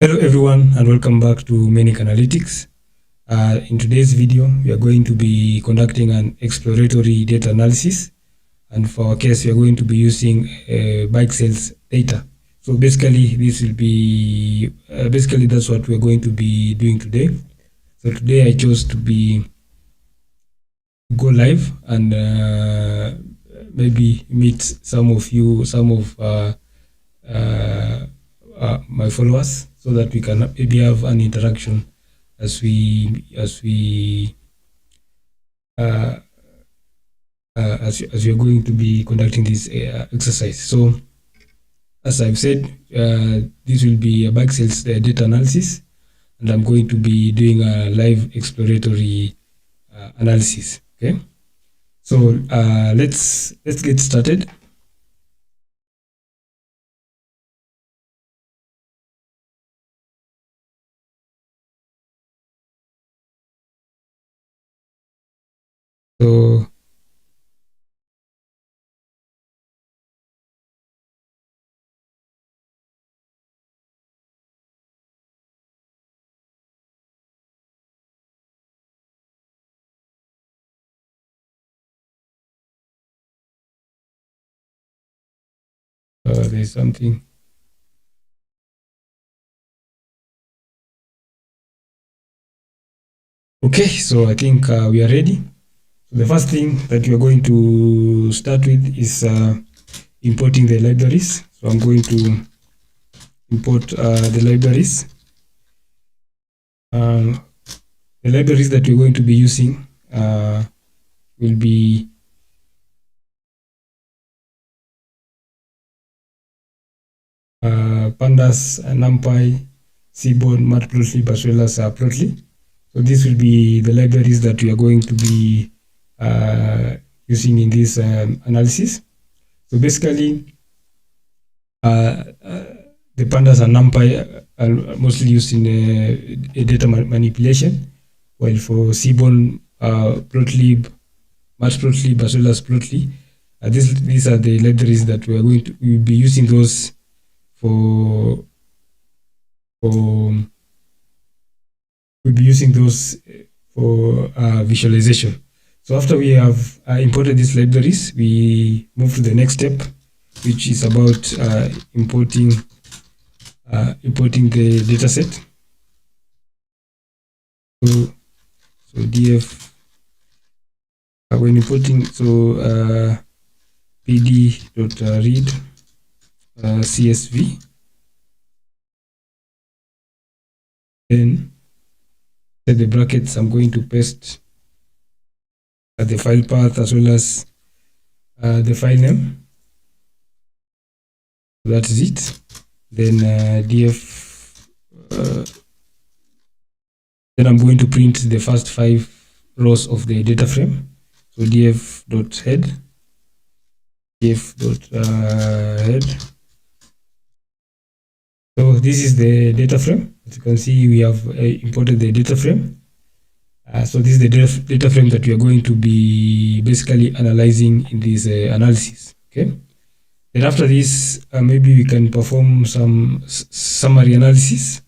Hello everyone and welcome back to Manic Analytics. In today's video, we are going to be conducting an exploratory data analysis, and for our case, we are going to be using bike sales data. So basically, this will be that's what we are going to be doing today. So today, I chose to go live and maybe meet some of my followers, so that we can maybe have an interaction as we are going to be conducting this exercise. So as I've said, this will be a bike sales data analysis, and I'm going to be doing a live exploratory analysis. Okay, so let's get started. So there's something. Okay, so I think we are ready. So the first thing that we are going to start with is importing the libraries. So I'm going to import the libraries. The libraries that we're going to be using will be pandas, numpy, seaborn, matplotlib, as well as plotly. So this will be the libraries that we are going to be using in this analysis. So basically, the pandas and numpy are mostly used in data manipulation, while for seaborn, plotlib, matplotlib, as well as plotly, these are the libraries that we are going to be using those we'll be using those for visualization. So after we have imported these libraries, we move to the next step, which is about importing the data set. So df when importing, so pd.read CSV, then set the brackets. I'm going to paste the file path as well as the file name. So that is it. Then df then I'm going to print the first 5 rows of the data frame. So df.head, df.head. So this is the data frame. As you can see, we have imported the data frame. So this is the data frame that we are going to be basically analyzing in this analysis. Okay. Then after this, maybe we can perform some summary analysis.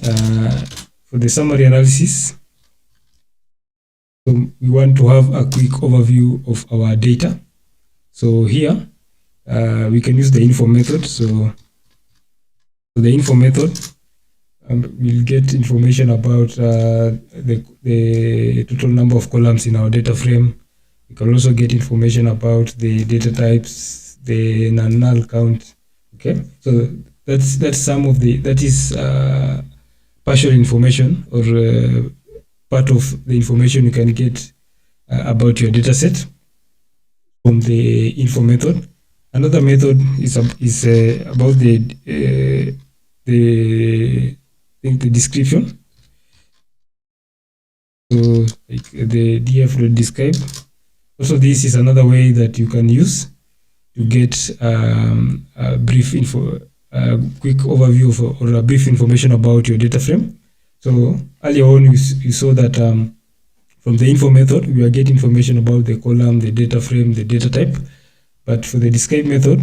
For the summary analysis, so we want to have a quick overview of our data. So here, we can use the info method. So the info method, we'll get information about the total number of columns in our data frame. We can also get information about the data types, the null count. Okay, so that's some of that is partial information, or part of the information you can get about your data set from the info method. Another method is about the description. So like the df.describe. Also, this is another way that you can use to get a brief quick overview of, or a brief information about your data frame. So earlier on, you saw that from the info method, we are getting information about the column, the data frame, the data type. But for the describe method,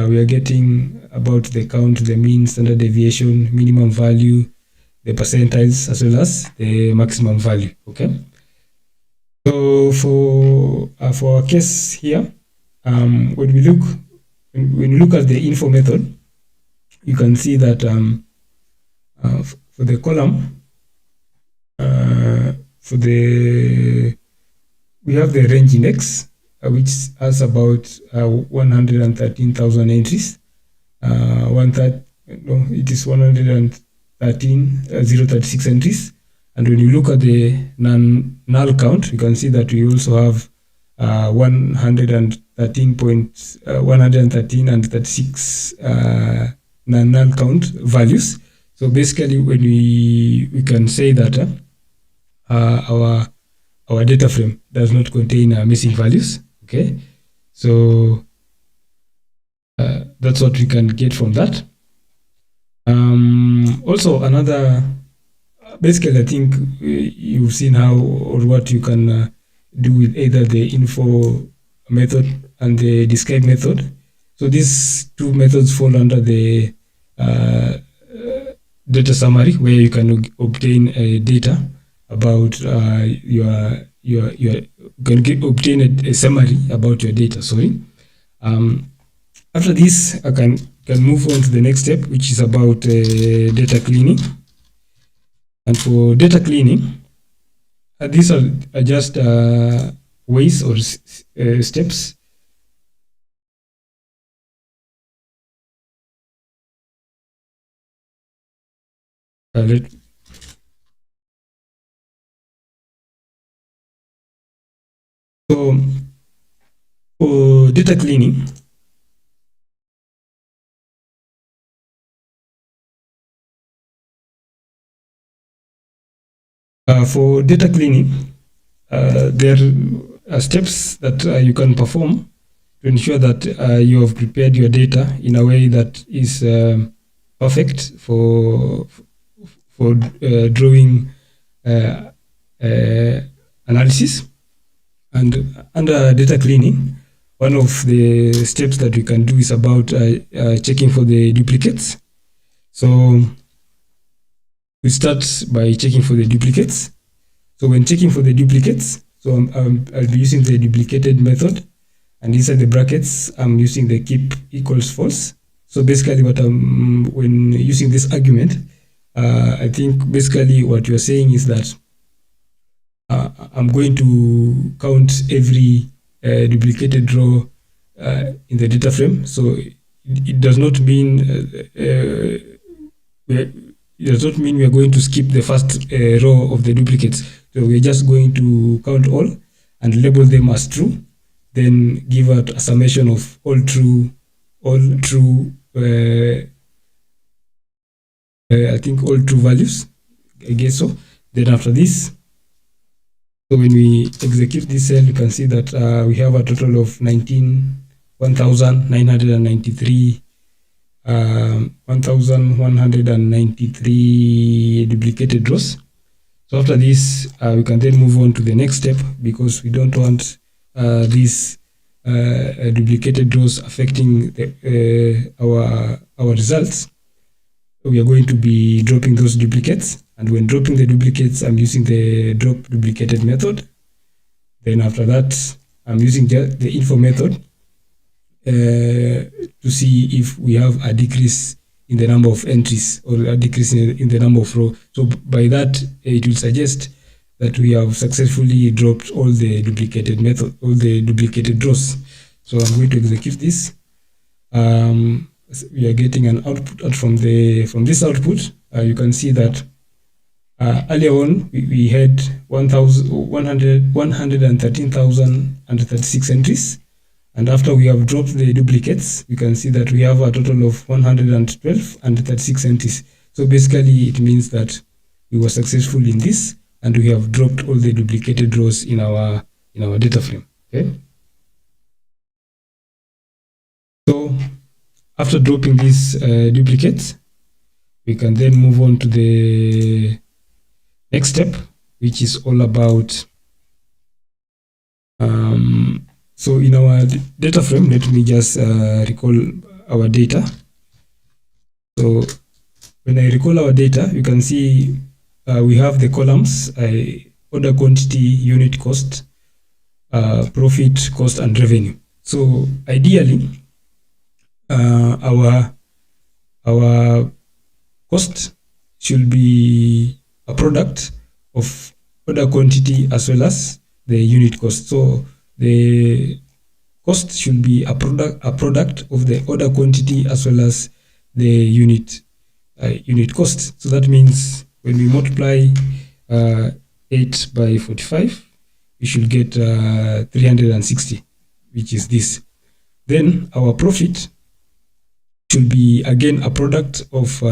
we are getting about the count, the mean, standard deviation, minimum value, the percentiles, as well as the maximum value. Okay. So for our case here, when we look at the info method, you can see that for the column, we have the range index, which has about 113,000 entries. It is 113,036 entries. And when you look at the null count, you can see that we also have 113 and 36 null count values. So basically, when we can say that our data frame does not contain missing values. Okay, so that's what we can get from that. Also, another, basically, I think you've seen how or what you can do with either the info method and the describe method. So these two methods fall under the data summary, where you can obtain data about you can obtain a summary about your data. Sorry. After this, I can move on to the next step, which is about data cleaning. And for data cleaning, these are just ways or steps so for data cleaning, there are steps that you can perform to ensure that you have prepared your data in a way that is perfect for drawing analysis. And under data cleaning, one of the steps that we can do is about checking for the duplicates. So we start by checking for the duplicates. So when checking for the duplicates, so I'll be using the duplicated method, and inside the brackets, I'm using the keep equals false. So basically, when using this argument, I think basically what you're saying is that I'm going to count every duplicated row in the data frame. So it does not mean we are going to skip the first row of the duplicates. So we're just going to count all and label them as true, then give out a summation of all true. I think all true values. I guess so. Then after this, so when we execute this cell, you can see that we have a total of 1,993 duplicated rows. So after this, we can then move on to the next step, because we don't want these duplicated rows affecting our results. So we are going to be dropping those duplicates, and when dropping the duplicates, I'm using the drop duplicated method. Then after that, I'm using the info method to see if we have a decrease in the number of entries or a decrease in the number of rows. So by that, it will suggest that we have successfully dropped all the duplicated rows. So I'm going to execute this. We are getting an output from this output. You can see that earlier on we had 113,036 entries, and after we have dropped the duplicates, we can see that we have a total of 112 and 36 entries. So basically, it means that we were successful in this, and we have dropped all the duplicated rows in our data frame. Okay. So after dropping these duplicates, we can then move on to the next step, which is all about so in our data frame, let me just recall our data. So when I recall our data, you can see we have the columns, order quantity, unit cost, profit, cost, and revenue. So ideally, our cost should be a product of order quantity as well as the unit cost. So the cost should be a product of the order quantity as well as the unit cost. So that means when we multiply 8 by 45, we should get 360, which is this. Then our profit should be again a product of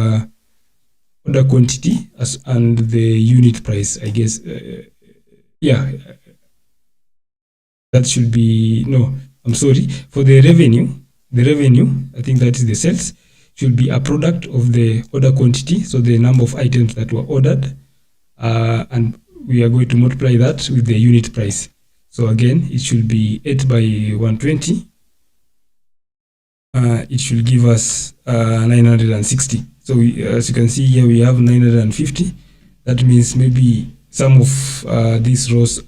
order quantity and the unit price, I guess. Yeah, that should be, no, I'm sorry. For the revenue, I think that is the sales, should be a product of the order quantity, so the number of items that were ordered, and we are going to multiply that with the unit price. So again, it should be 8 by 120. It should give us 960. So as you can see here, we have 950. That means maybe some of these rows,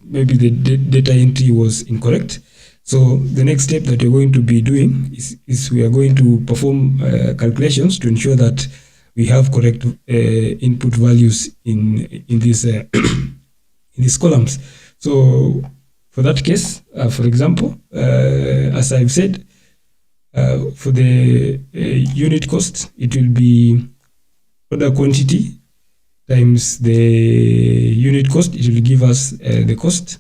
maybe the data entry was incorrect. So the next step that we're going to be doing is we are going to perform calculations to ensure that we have correct input values in these in these columns. So for that case, for example, as I've said, for the unit cost, it will be order quantity times the unit cost. It will give us the cost,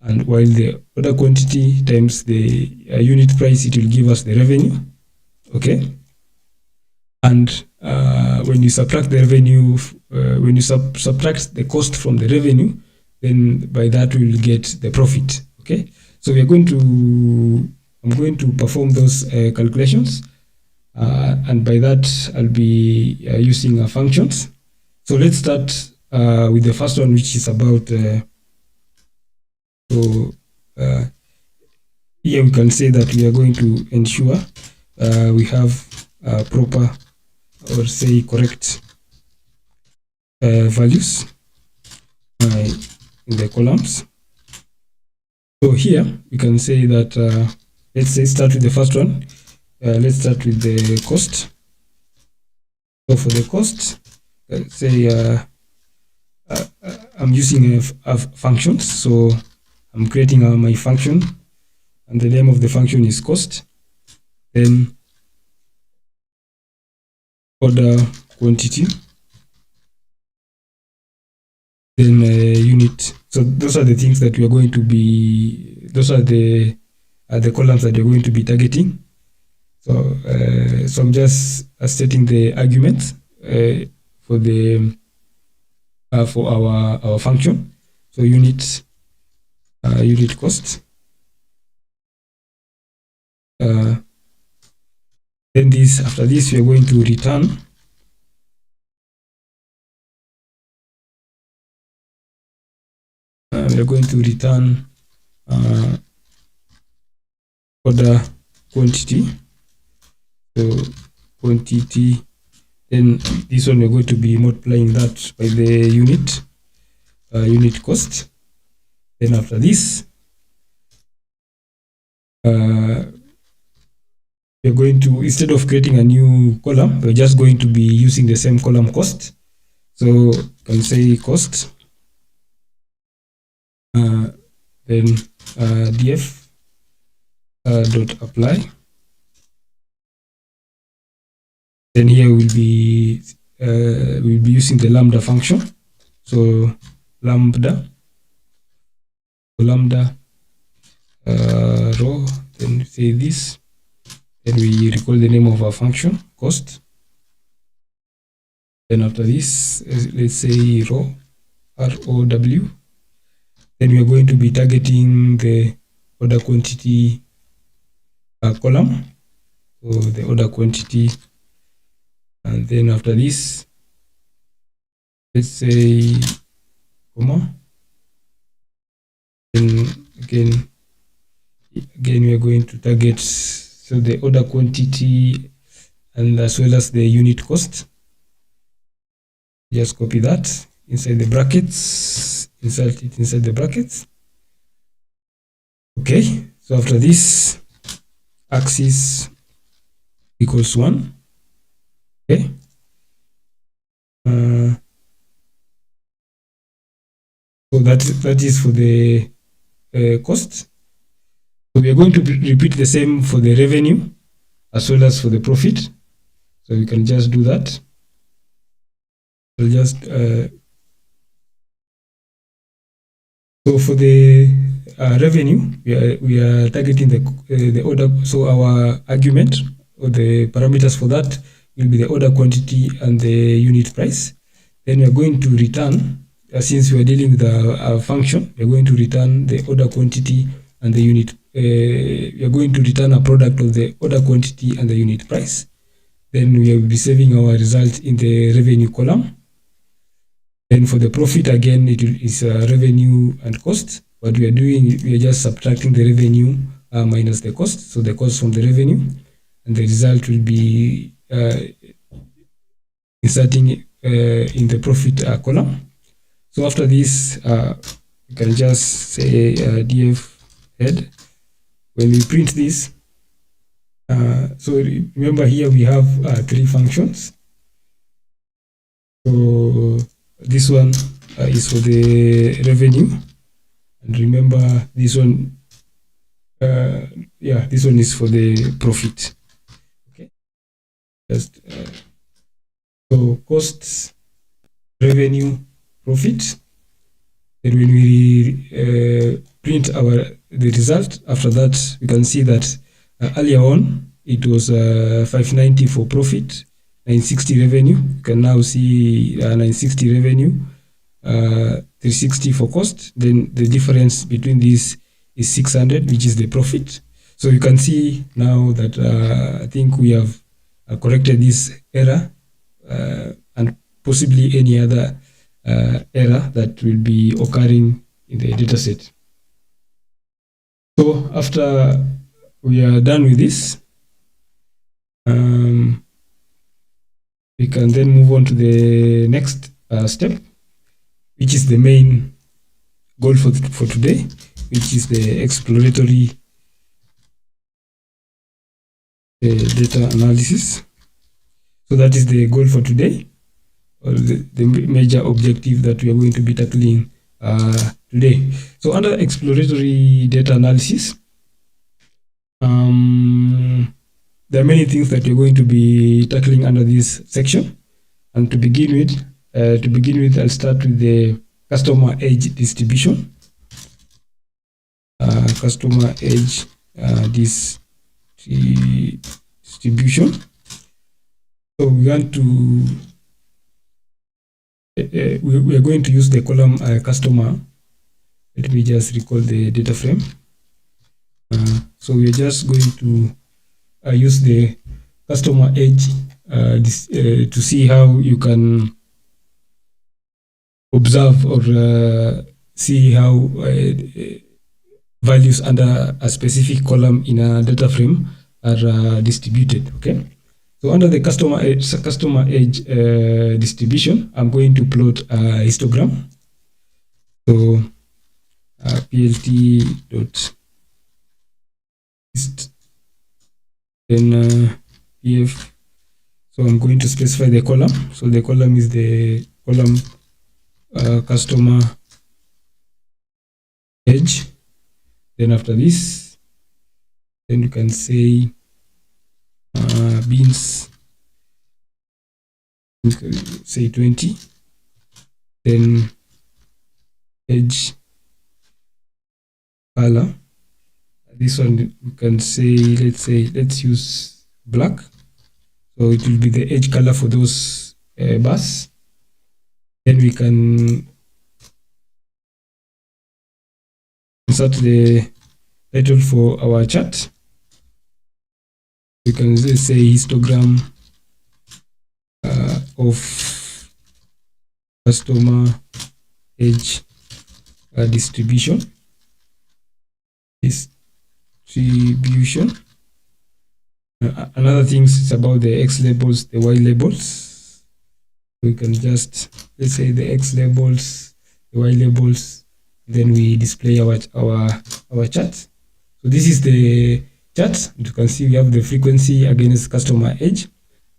and while the order quantity times the unit price, it will give us the revenue. Okay, and when you subtract the revenue, when you subtract the cost from the revenue, then by that we will get the profit. Okay, so we are going to, I'm going to perform those calculations, and by that I'll be using functions. So let's start with the first one, which is about here we can say that we are going to ensure we have proper, or say correct, values in the columns. So here we can say that let's say start with the first one. Let's start with the cost. So for the cost, let's say I'm using a functions. So I'm creating my function, and the name of the function is cost. Then order quantity. Then unit. So those are the things that we are going to be, those are the columns that you're going to be targeting. So so I'm just stating the arguments for the for our function. So unit cost. Then after this we are going to return order quantity. So quantity, then this one we're going to be multiplying that by the unit cost. Then after this we're going to, instead of creating a new column, we're just going to be using the same column cost. So you can say cost, then df dot apply. Then here we'll be using the lambda function. So lambda row, then say this, then we recall the name of our function cost. Then after this, let's say row, row. Then we are going to be targeting the order quantity column, so the order quantity. And then after this, let's say comma. Then again we are going to target, so the order quantity and as well as the unit cost. Just copy that inside the brackets, insert it inside the brackets. Okay, so after this, axis equals 1. Okay. So that is for the cost. So we are going to repeat the same for the revenue as well as for the profit. So we can just do that. We'll just so for the revenue, we are targeting the order. So our argument or the parameters for that will be the order quantity and the unit price. Then we are going to return, since we are dealing with a function, we are going to return the order quantity and the unit. We are going to return a product of the order quantity and the unit price. Then we will be saving our result in the revenue column. Then for the profit, again, it is revenue and cost. What we are doing, we are just subtracting the revenue minus the cost. So the cost from the revenue, and the result will be inserting in the profit column. So after this, you can just say df head. When we print this, so remember here we have 3 functions. So this one is for the revenue, and remember this one, this one is for the profit. Okay, just so costs, revenue, profit. Then when we print the result, after that we can see that earlier on it was 590 for profit, 960 revenue. You can now see 960 revenue, 360 for cost. Then the difference between these is 600, which is the profit. So you can see now that I think we have corrected this error and possibly any other error that will be occurring in the dataset. So after we are done with this, we can then move on to the next step, which is the main goal for today, which is the exploratory data analysis. So that is the goal for today, or the major objective that we are going to be tackling today. So under exploratory data analysis, there are many things that you're going to be tackling under this section. And to begin with, I'll start with the customer age distribution. Customer age distribution. So we want to we are going to use the column customer. Let me just recall the data frame. So we are just going to use the customer age to see how you can observe or see how values under a specific column in a data frame are distributed. Okay, so under the customer age distribution, I'm going to plot a histogram. So plt dot hist, then pf. So I'm going to specify the column. So the column is the column customer age. Then after this, then you can say beans, say 20. Then age color. This one you can say, let's use black. So it will be the edge color for those bars. Then we can insert the title for our chart. We can say histogram of customer age distribution. Another thing is about the X labels, the Y labels. We can just, let's say, the X labels, the Y labels, then we display our chart. So this is the chart. You can see we have the frequency against customer age,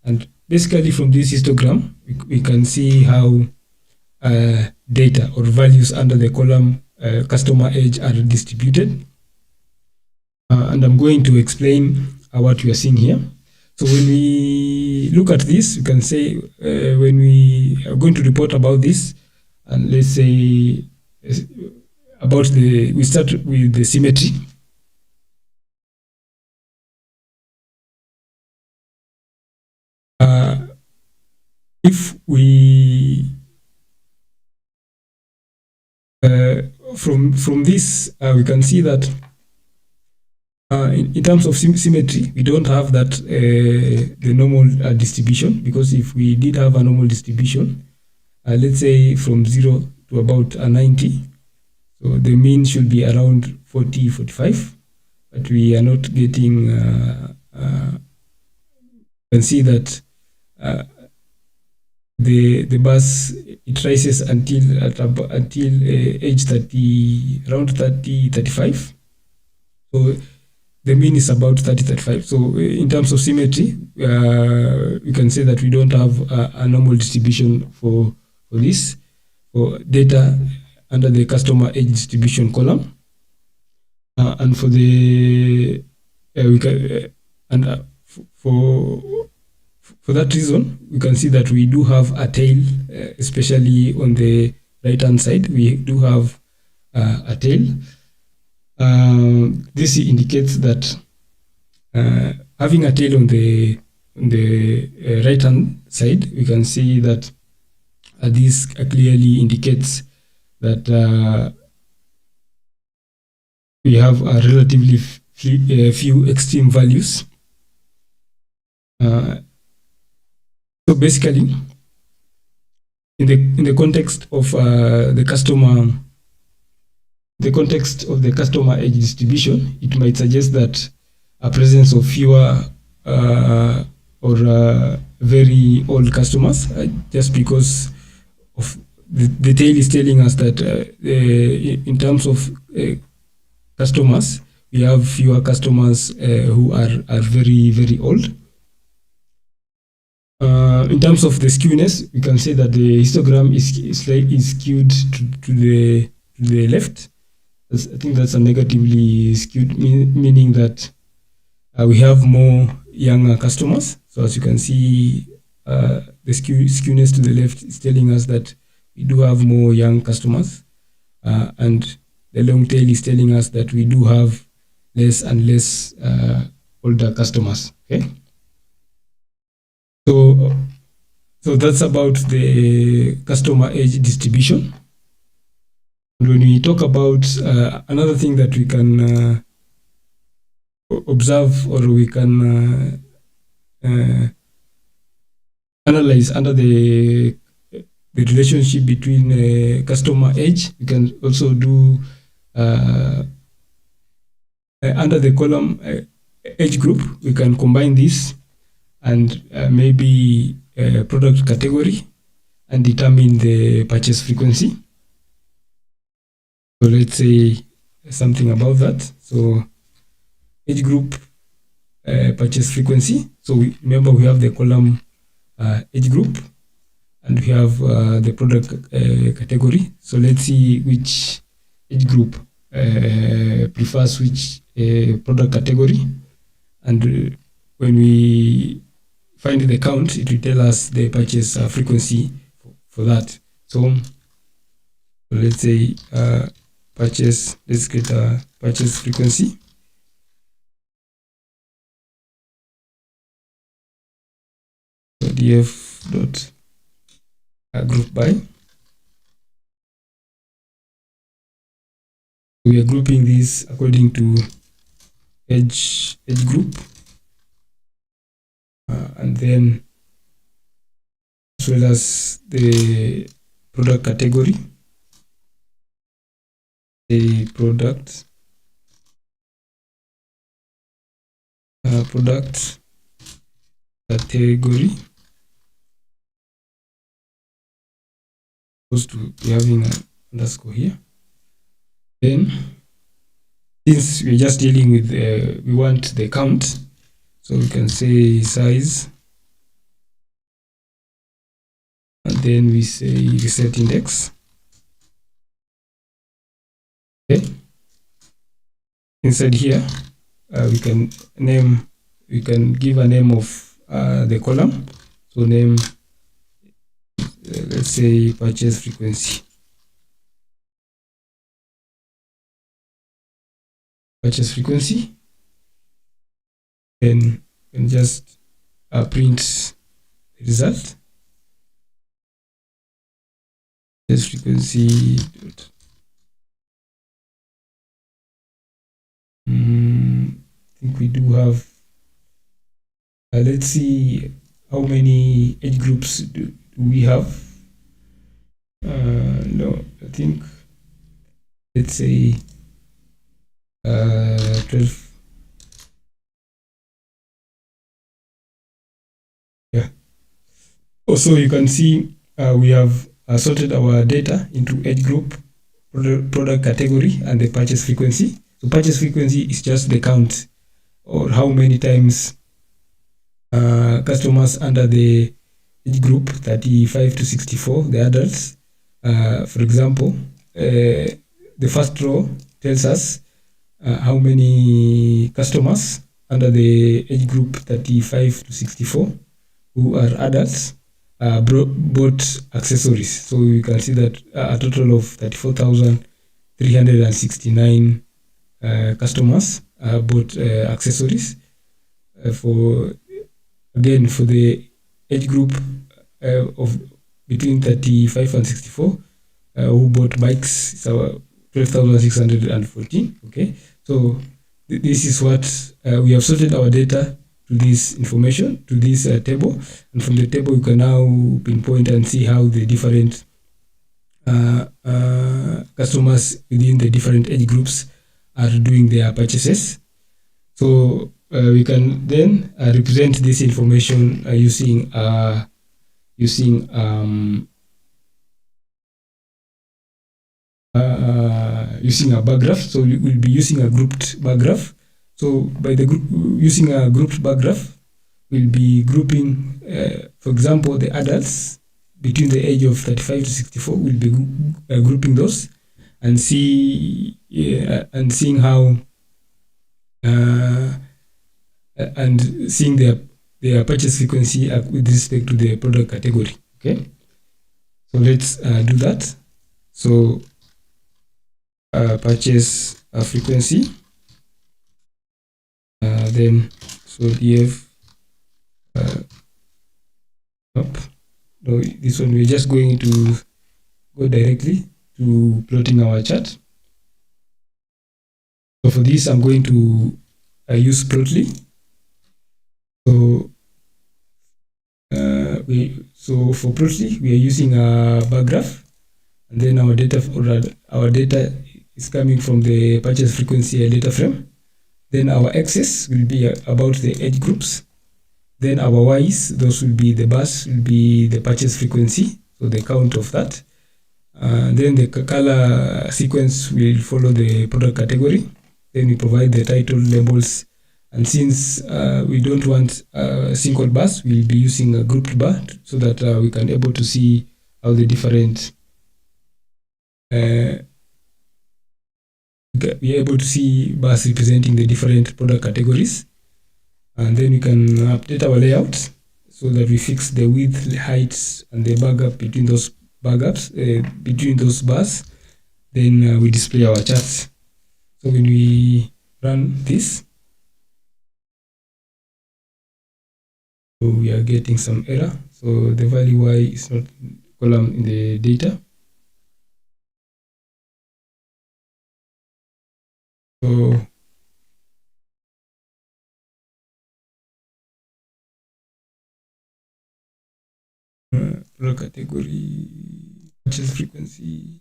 and basically from this histogram we can see how data or values under the column customer age are distributed. And I'm going to explain what we are seeing here. So when we look at this, you can say when we are going to report about this, and let's say about we start with the symmetry. If we from this we can see that in terms of symmetry, we don't have that the normal distribution, because if we did have a normal distribution, let's say from 0 to about 90, so the mean should be around 40, 45, but we are not getting, you can see that the bus, it rises until age 30, around 30, 35. So the mean is about 30, 35. So in terms of symmetry, we can say that we don't have a normal distribution for this, for data under the customer age distribution column. And for the, we can, and for that reason, we can see that we do have a tail, especially on the right-hand side. We do have a tail. This indicates that having a tail on the right-hand side, we can see that this clearly indicates that we have a relatively few extreme values. So basically, in the context of the customer age distribution, it might suggest that a presence of fewer or very old customers, just because of the tail is telling us that in terms of customers, we have fewer customers who are very, very old. In terms of the skewness, we can say that the histogram is skewed to the left. I think that's a negatively skewed, meaning that we have more younger customers. So as you can see, the skewness to the left is telling us that we do have more young customers, and the long tail is telling us that we do have less and less older customers. Okay. So that's about the customer age distribution. And when we talk about another thing that we can observe, or we can analyze under the relationship between customer age, we can also do under the column age group, we can combine this and maybe product category and determine the purchase frequency. So let's say something about that. So age group purchase frequency. So remember we have the column age group, and we have the product category. So let's see which age group prefers which product category, and when we find the count, it will tell us the purchase frequency for that. So let's say purchase, let's get a purchase frequency. So df dot group by. We are grouping this according to age group, and then as well as the product category, the product category, supposed to be having an underscore here. Then, since we're just dealing with, we want the count, so we can say size, and then we say reset index. Okay. Inside here, we can give a name of the column. So name, let's say purchase frequency. Purchase frequency. Then you can just print the result. Purchase frequency. I think we do have. Let's see how many age groups do we have. No, I think, let's say 12. Yeah. Also, you can see we have sorted our data into age group, product category, and the purchase frequency. So purchase frequency is just the count, or how many times customers under the age group 35 to 64, the adults. For example, the first row tells us how many customers under the age group 35 to 64 who are adults bought accessories. So you can see that a total of 34,369 customers bought accessories. For the age group of between 35 and 64 who bought bikes, is 12,614. Okay, so this is what we have sorted our data to this information, to this table, and from the table you can now pinpoint and see how the different customers within the different age groups are doing their purchases. So we can then represent this information using a bar graph. So we will be using a grouped bar graph. So by using a grouped bar graph, we'll be grouping, for example, the adults between the age of 35 to 64. We'll be grouping those and seeing how and seeing their purchase frequency with respect to the product category. Okay, so let's do that. So purchase frequency, then so df no, this one we're just going to go directly to plotting our chart. So for this I'm going to use Plotly. So for Plotly we are using a bar graph, and then our data is coming from the purchase frequency data frame. Then our x's will be about the age groups. Then our y's, those will be the bars, will be the purchase frequency, so the count of that. Then the color sequence will follow the product category. Then we provide the title, labels, and since we don't want single bars, we'll be using a grouped bar so that we can able to see how the different we're able to see bars representing the different product categories. And then we can update our layout so that we fix the width, the heights, and the bar gap between those bars. Then we display our charts. So when we run this, so we are getting some error. So the value y is not column in the data. So product category, purchase frequency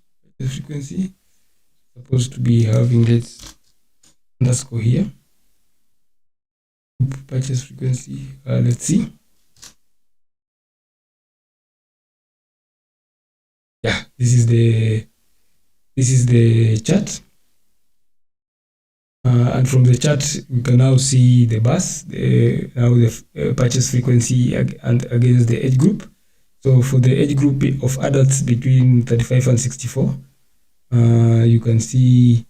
supposed to be having this underscore here. Purchase frequency, let's see. yeah, this is the chart. And from the chart, we can now see the bus, now the purchase frequency and against the age group. So for the age group of adults between 35 and 64, you can see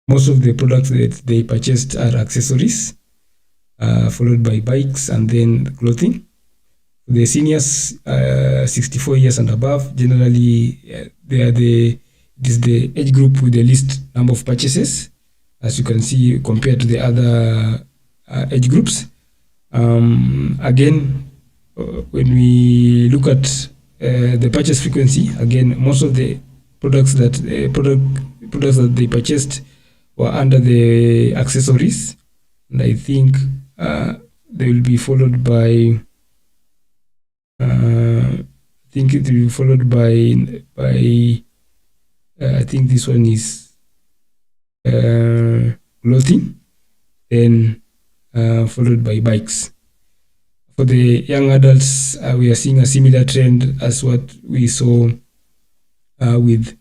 most of the products that they purchased are accessories, followed by bikes and then clothing. The seniors, 64 years and above, generally it is the age group with the least number of purchases, as you can see, compared to the other age groups. Again, when we look at the purchase frequency, again, most of the products that they purchased were under the accessories, and I think they will be followed by. I think it will be followed by I think this one is clothing, then followed by bikes. For the young adults, we are seeing a similar trend as what we saw with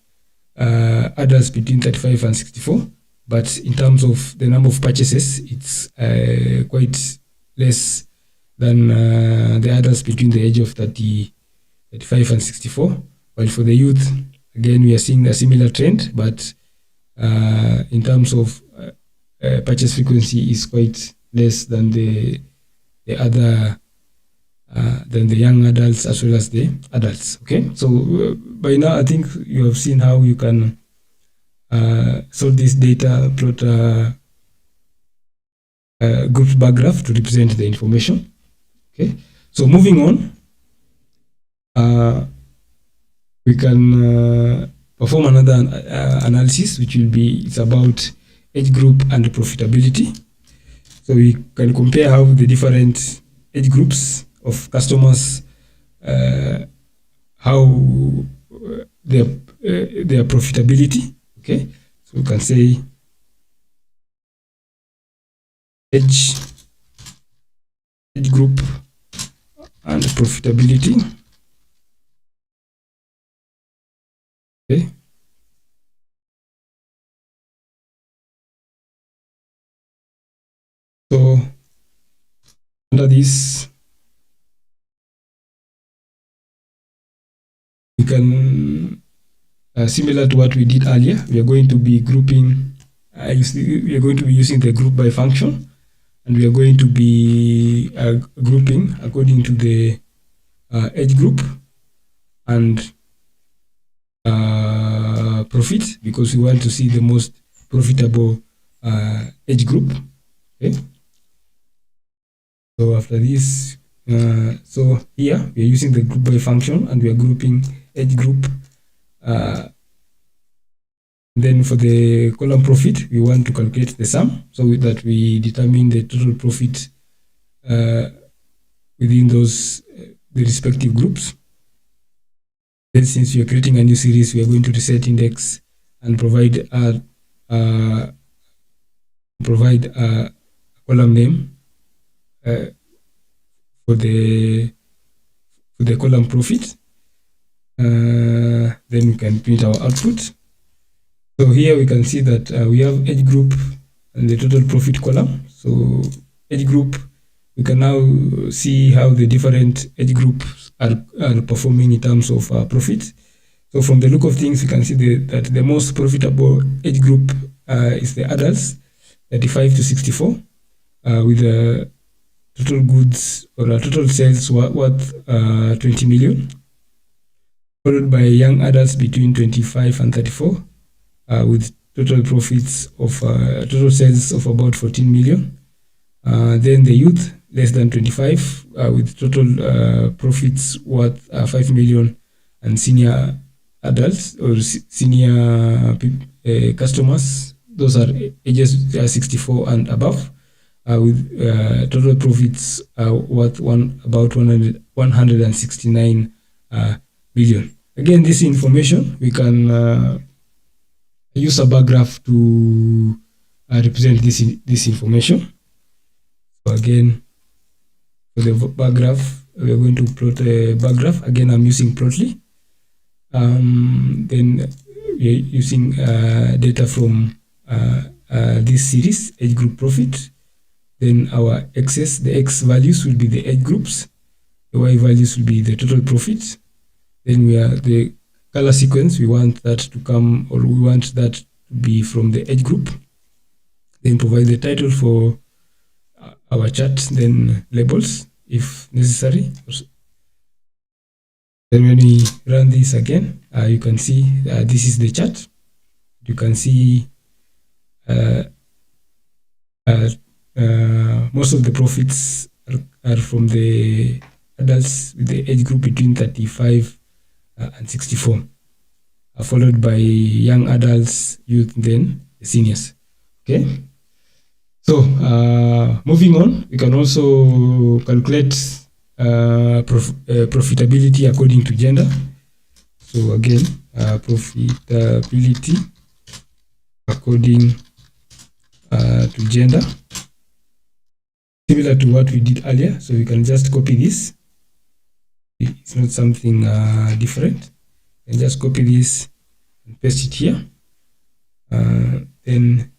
adults between 35 and 64. But in terms of the number of purchases, it's quite less than the adults between the age of 35 and 64. While for the youth, again, we are seeing a similar trend, but in terms of purchase frequency is quite less than the other than the young adults as well as the adults. Okay, so by now I think you have seen how you can sort this data, plot a group bar graph to represent the information. Okay, so moving on, we can perform another analysis, which will be it's about age group and profitability. So we can compare how the different age groups of customers, how their profitability. Okay, so we can say age group and profitability. Okay. So under this, we can, similar to what we did earlier, we are going to be grouping, we are going to be using the group by function, and we are going to be grouping according to the age group and profit, because we want to see the most profitable age group. Okay. So after this, so here we are using the group by function and we are grouping age group. Then for the column profit, we want to calculate the sum so that we determine the total profit within those the respective groups. Then since we are creating a new series, we are going to reset index and provide a column name for the column profit. Then we can print our output. So here we can see that we have age group and the total profit column. So age group, we can now see how the different age groups are performing in terms of profit. So from the look of things, you can see that the most profitable age group is the adults, 35 to 64, with a total goods or a total sales worth 20 million, followed by young adults between 25 and 34, with total profits of total sales of about 14 million. Then the youth, less than 25, with total profits worth 5 million, and senior adults or senior customers, those are ages 64 and above, with total profits worth about 169 billion. Again, this information we can use a bar graph to represent this information. So again, for the bar graph, we are going to plot a bar graph. Again, I'm using Plotly. Then we're using data from this series, age group profit. Then our x's, the x values will be the age groups, the y values will be the total profit. Then we are the color sequence, we want that to come, or we want that to be from the age group. Then provide the title for our chart, then labels if necessary. Then when we run this again, you can see this is the chart. You can see most of the profits are from the adults with the age group between 35 and 64, followed by young adults, youth, then the seniors. Okay. So moving on, we can also calculate profitability according to gender. So again, profitability according to gender, similar to what we did earlier. So we can just copy this. It's not something different. And just copy this and paste it here. Then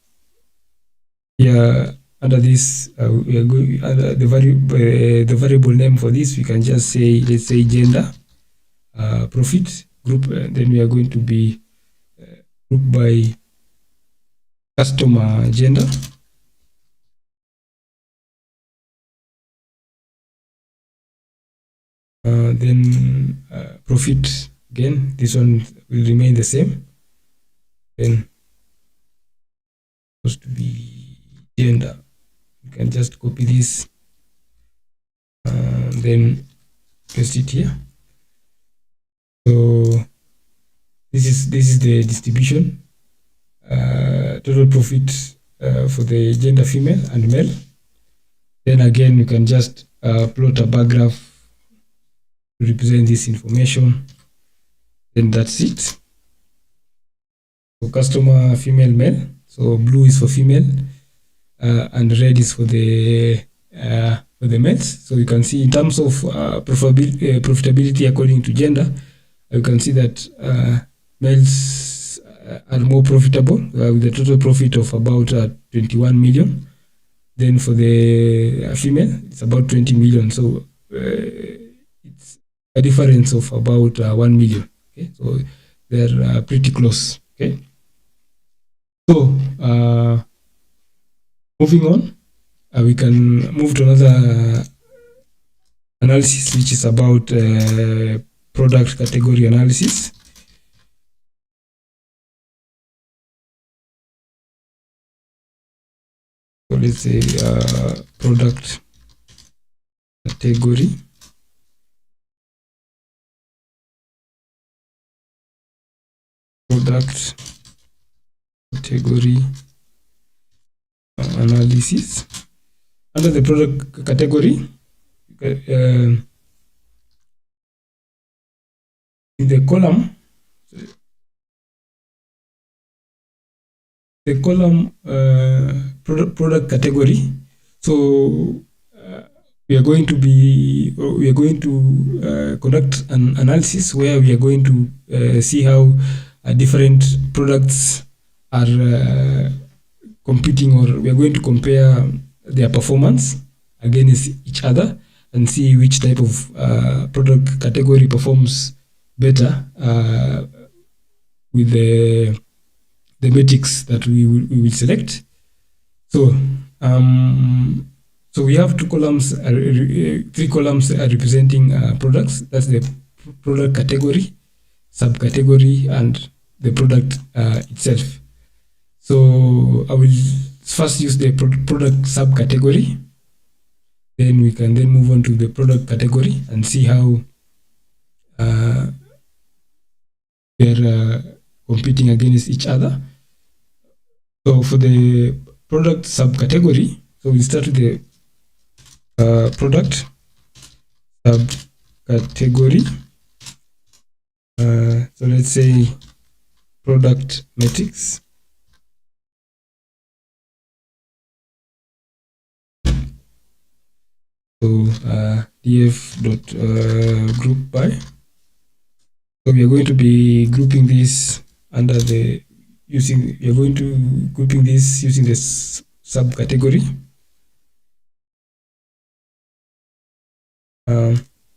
here under this, we are going under the variable name for this. We can just say, let's say gender profit group. Then we are going to be grouped by customer gender. Then profit, again, this one will remain the same. Then supposed to be gender. You can just copy this, then paste it here. So this is the distribution. Total profit for the gender female and male. Then again, you can just plot a bar graph to represent this information. Then that's it. For customer female, male. So blue is for female, and red is for the males. So you can see in terms of profitability according to gender, you can see that males are more profitable with a total profit of about 21 million. Then for the female, it's about 20 million. So it's a difference of about 1 million. Okay, so they're pretty close. Okay, so moving on, we can move to another analysis, which is about product category analysis. So let's say product category. Product category analysis. Under the product category, in the column, product category. So we are going to conduct an analysis where we are going to see how different products are competing, or we are going to compare their performance against each other and see which type of product category performs better with the metrics that we will select. So so we have three columns are representing products. That's the product category, subcategory, and the product itself. So I will first use the product subcategory. Then we can then move on to the product category and see how they're competing against each other. So for the product subcategory, so we start with the product subcategory. So let's say product metrics. So df.group by So we are going to be grouping this under the using this subcategory.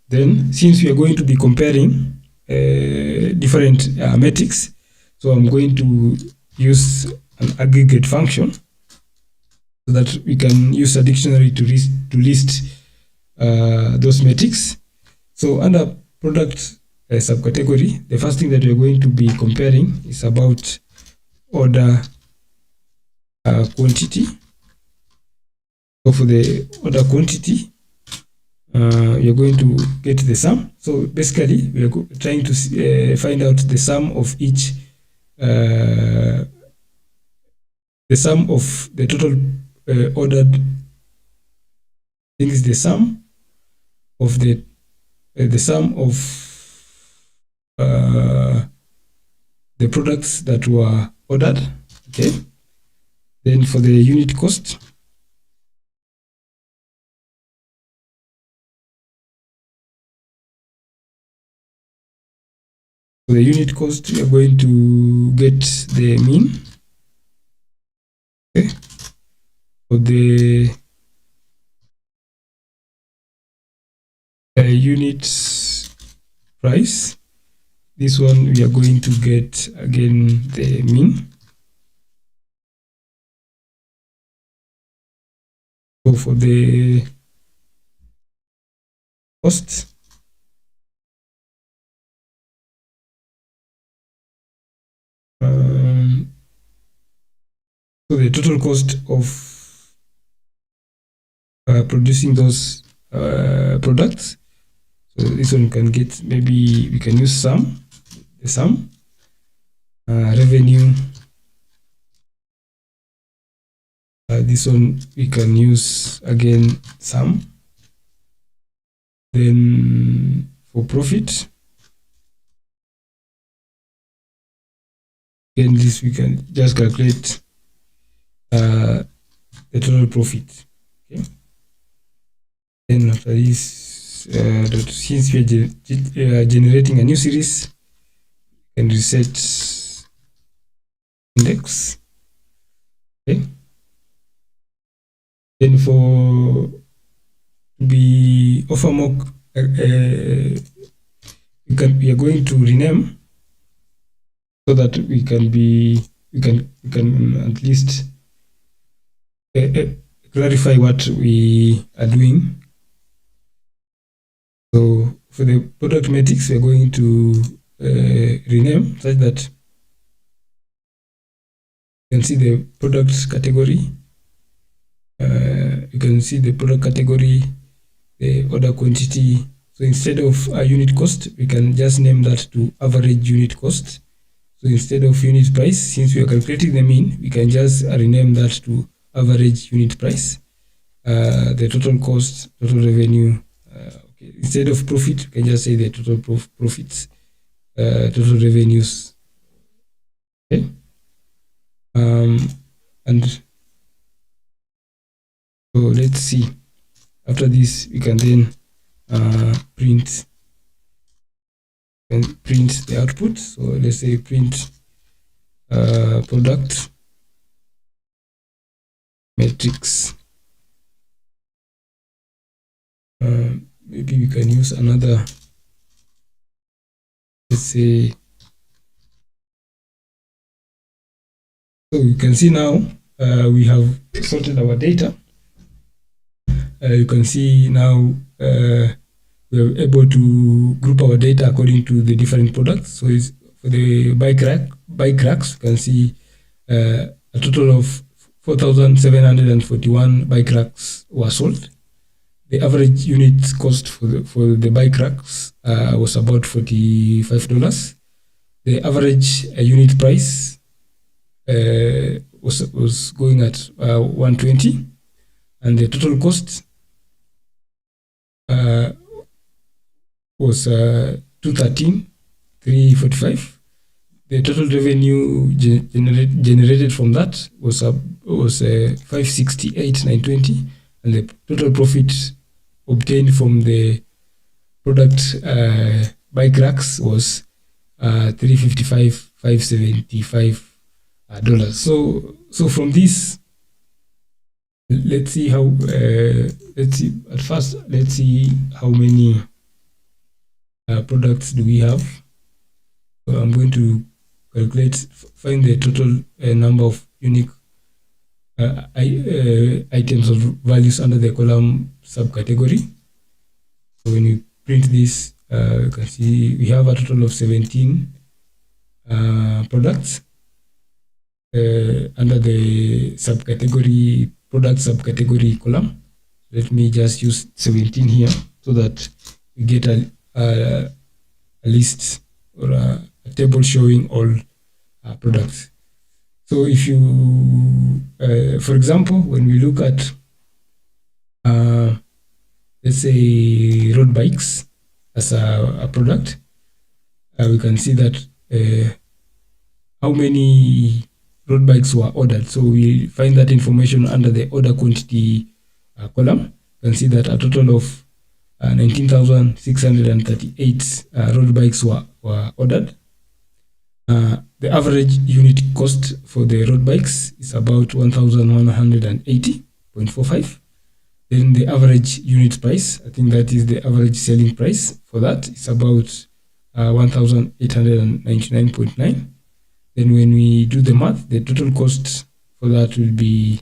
Then, since we are going to be comparing different metrics, so I'm going to use an aggregate function so that we can use a dictionary to list those metrics. So under product subcategory, the first thing that we're going to be comparing is about order quantity. So for the order quantity, you're going to get the sum. So basically, we are trying to find out the sum of each, the sum of the total ordered things, the sum of the sum of the products that were ordered. Okay. Then for the unit cost, for the unit cost, we are going to get the mean. Okay. For the unit price, this one we are going to get again the mean. So for the cost, so the total cost of producing those products. So this one can get, maybe we can use the sum, revenue. This one we can use again sum. Then for profit, again this we can just calculate the total profit. Okay. Then after this, since we are generating a new series, we can reset index. Okay. Then for the offer mock, we are going to rename so that we can at least clarify what we are doing. So for the product metrics, we are going to rename such that you can see the product category. You can see the product category, the order quantity. So instead of a unit cost, we can just name that to average unit cost. So instead of unit price, since we are calculating the mean, we can just rename that to average unit price. The total cost, total revenue. Okay. Instead of profit, we can just say the total profits, total revenues. Okay. And so let's see. After this, we can then print the output. So let's say print product metrics. Maybe we can use another, let's say. So you can see now we have sorted our data. You can see now we are able to group our data according to the different products. So it's for the bike racks, you can see a total of 4,741 bike racks were sold. The average unit cost for the bike racks was about $45. The average unit price was going at $120, and the total cost was $213,345. The total revenue generated from that was $568,920, and the total profit obtained from the product bike racks was $355, $575. So from this, let's see how let's see how many products do we have. So I'm going to find the total number of unique items or values under the column subcategory. So when you print this, you can see we have a total of 17 products under the subcategory product subcategory column. Let me just use 17 here so that we get a list or a table showing all products. So if you, for example, when we look at, let's say, road bikes as a product, we can see that how many road bikes were ordered. So we find that information under the order quantity column. You can see that a total of 19,638 road bikes were ordered. The average unit cost for the road bikes is about 1,180.45. Then the average unit price, I think that is the average selling price for that, is about 1,899.9. Then when we do the math, the total cost for that will be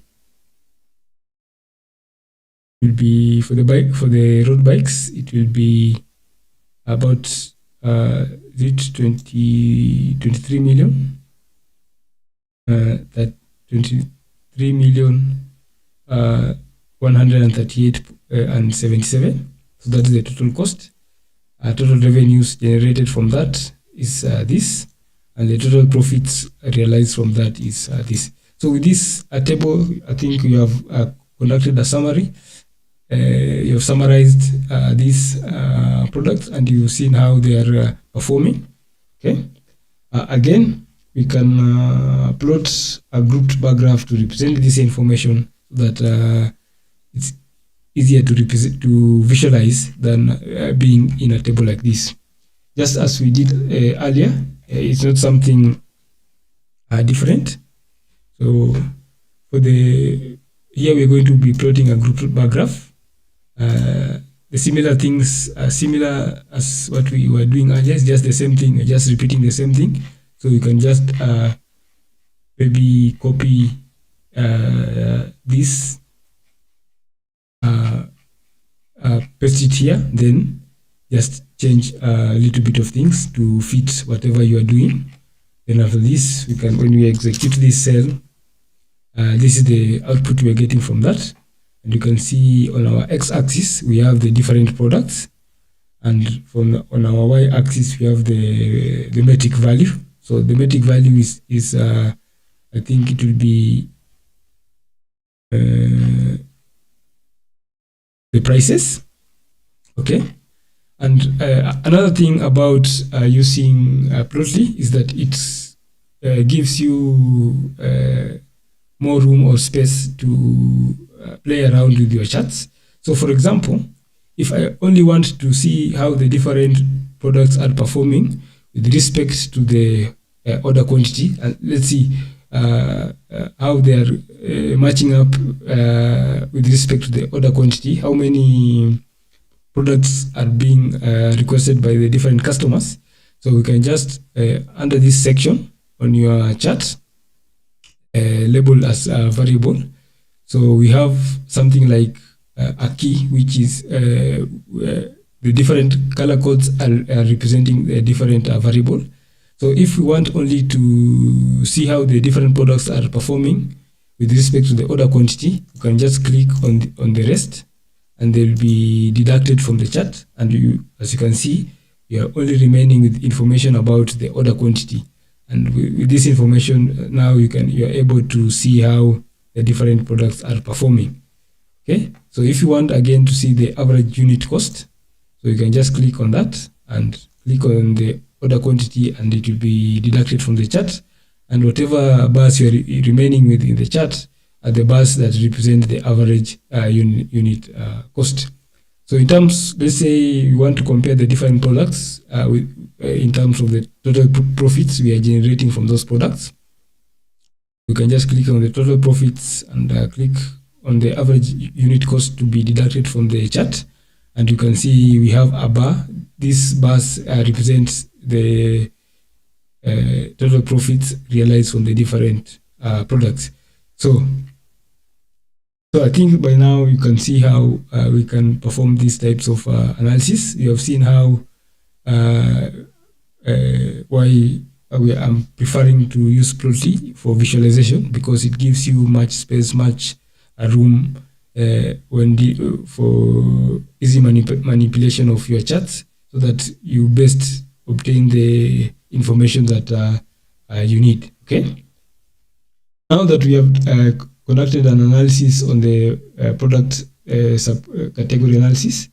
for the road bikes, it will be about 23 million. That 23 million 138 and 77. So that is the total cost. Total revenues generated from that is this, and the total profits realized from that is this. So with this table, I think we have conducted a summary. You have summarized these products, and you've seen how they are performing. Okay. Again, we can plot a grouped bar graph to represent this information so that it's easier to visualize than being in a table like this. Just as we did earlier, it's not something different. So for here we're going to be plotting a grouped bar graph. The similar things are similar as what we were doing earlier. It's just the same thing, just repeating the same thing. So you can just maybe copy this, paste it here, then just change a little bit of things to fit whatever you are doing. Then after this, we can, when we execute this cell, this is the output we are getting from that. And you can see on our x-axis, we have the different products. And on our y-axis, we have the metric value. So the metric value is I think it will be the prices. Okay. And another thing about using Plotly is that it gives you more room or space to play around with your charts. So for example, if I only want to see how the different products are performing with respect to the order quantity, and let's see how they are matching up with respect to the order quantity, how many products are being requested by the different customers. So we can just under this section on your chart label as a variable. So we have something like a key, which is the different color codes are representing the different variable. So if we want only to see how the different products are performing with respect to the order quantity, you can just click on the rest, and they'll be deducted from the chart. And as you can see, you are only remaining with information about the order quantity. And with this information, now you are able to see how the different products are performing. Okay, so if you want again to see the average unit cost, so you can just click on that and click on the order quantity, and it will be deducted from the chart. And whatever bars you are remaining with in the chart are the bars that represent the average unit cost. So in terms, let's say we want to compare the different products in terms of the total profits we are generating from those products. We can just click on the total profits and click on the average unit cost to be deducted from the chart. And you can see we have a bar. This bars represents the total profits realized from the different products. So I think by now you can see how we can perform these types of analysis. You have seen how why I'm preferring to use Exploratory for visualization, because it gives you much space, much room for easy manipulation of your charts, so that you best obtain the information that you need. Okay. Now that we have conducted an analysis on the product subcategory analysis,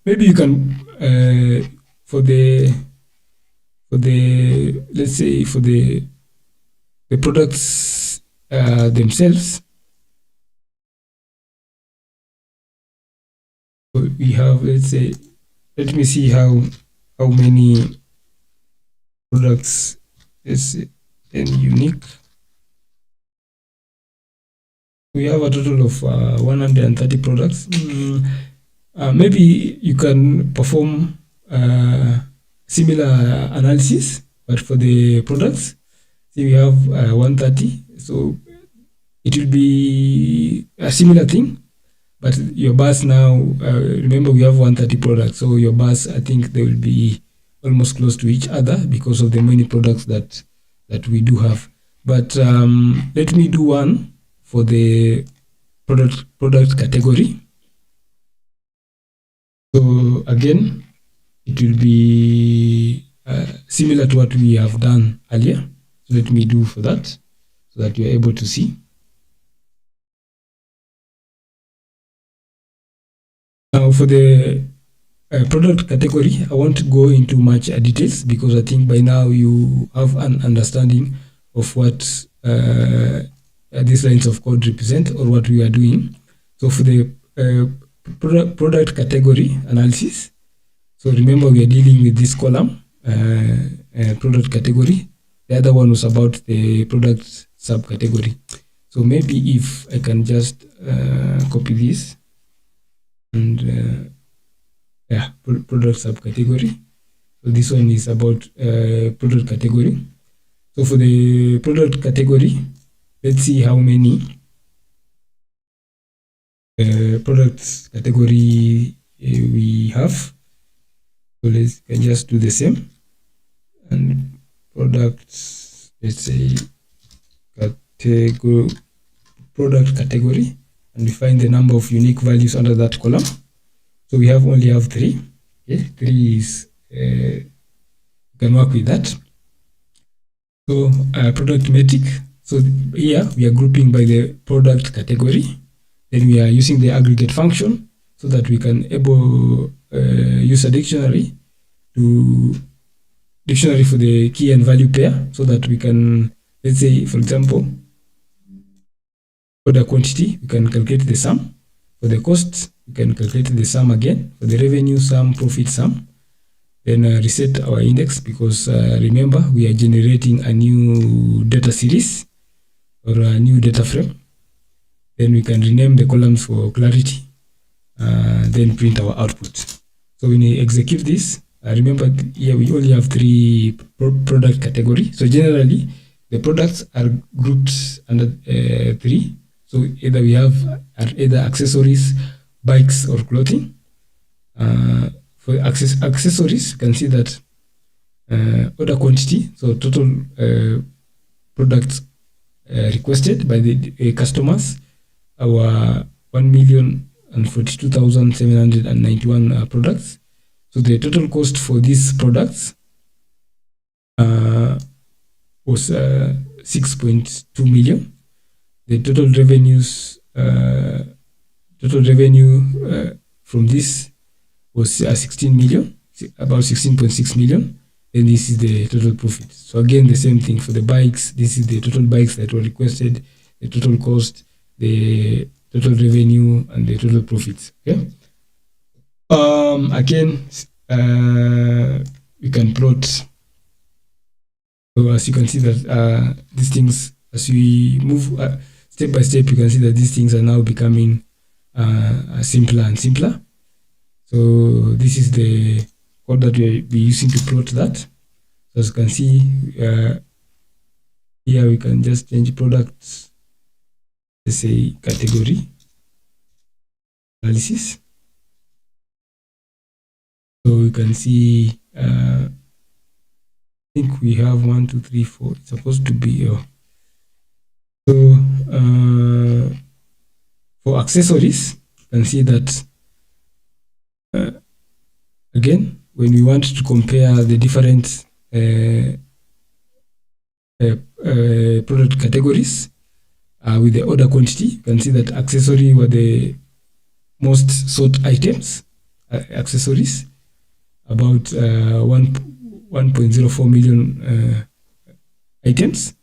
maybe you can for the let's say for the products themselves, so we have, let's say, let me see how many products is unique. We have a total of 130 products. Maybe you can perform similar analysis, but for the products, see, we have 130. So it will be a similar thing, but your bars now, remember we have 130 products. So your bars, I think they will be almost close to each other because of the many products that we do have. But let me do one for the product category. So again, it will be similar to what we have done earlier. So let me do for that, so that you're able to see. Now for the product category, I won't go into much details, because I think by now you have an understanding of what these lines of code represent, or what we are doing. So for the product category analysis, so remember we are dealing with this column, product category. The other one was about the product subcategory. So maybe if I can just copy this and product subcategory. So this one is about product category. So for the product category, let's see how many products category we have. So let's just do the same, and products, let's say product category, and we find the number of unique values under that column. So we only have 3. Okay, 3 is you can work with that. So product metric. So here we are grouping by the product category. Then we are using the aggregate function, so that we can use a dictionary for the key and value pair, so that we can, let's say, for example, for the quantity, we can calculate the sum. For the cost, we can calculate the sum again. For the revenue sum, profit sum. Then reset our index, because remember we are generating a new data series or a new data frame. Then we can rename the columns for clarity, then print our output. So when we execute this, remember here we only have 3 product category. So generally the products are grouped under 3. So either we have either accessories, bikes, or clothing. For accessories, you can see that order quantity, so total products requested by the customers, our 1,042,791 products. So the total cost for these products was 6.2 million. The total revenue from this was 16 million, about 16.6 million. And this is the total profit. So again, the same thing for the bikes. This is the total bikes that were requested, the total cost, the total revenue and the total profits. Okay. Again, we can plot. So as you can see that these things, as we move step by step, you can see that these things are now becoming simpler and simpler. So this is the code that we'll be using to plot that. So as you can see here, we can just change products, let's say category analysis. So we can see I think we have 1, 2, 3, 4. It's supposed to be so for accessories, you can see that again, when we want to compare the different product categories with the order quantity, you can see that accessory were the most sought items, accessories, about 1.04 million items,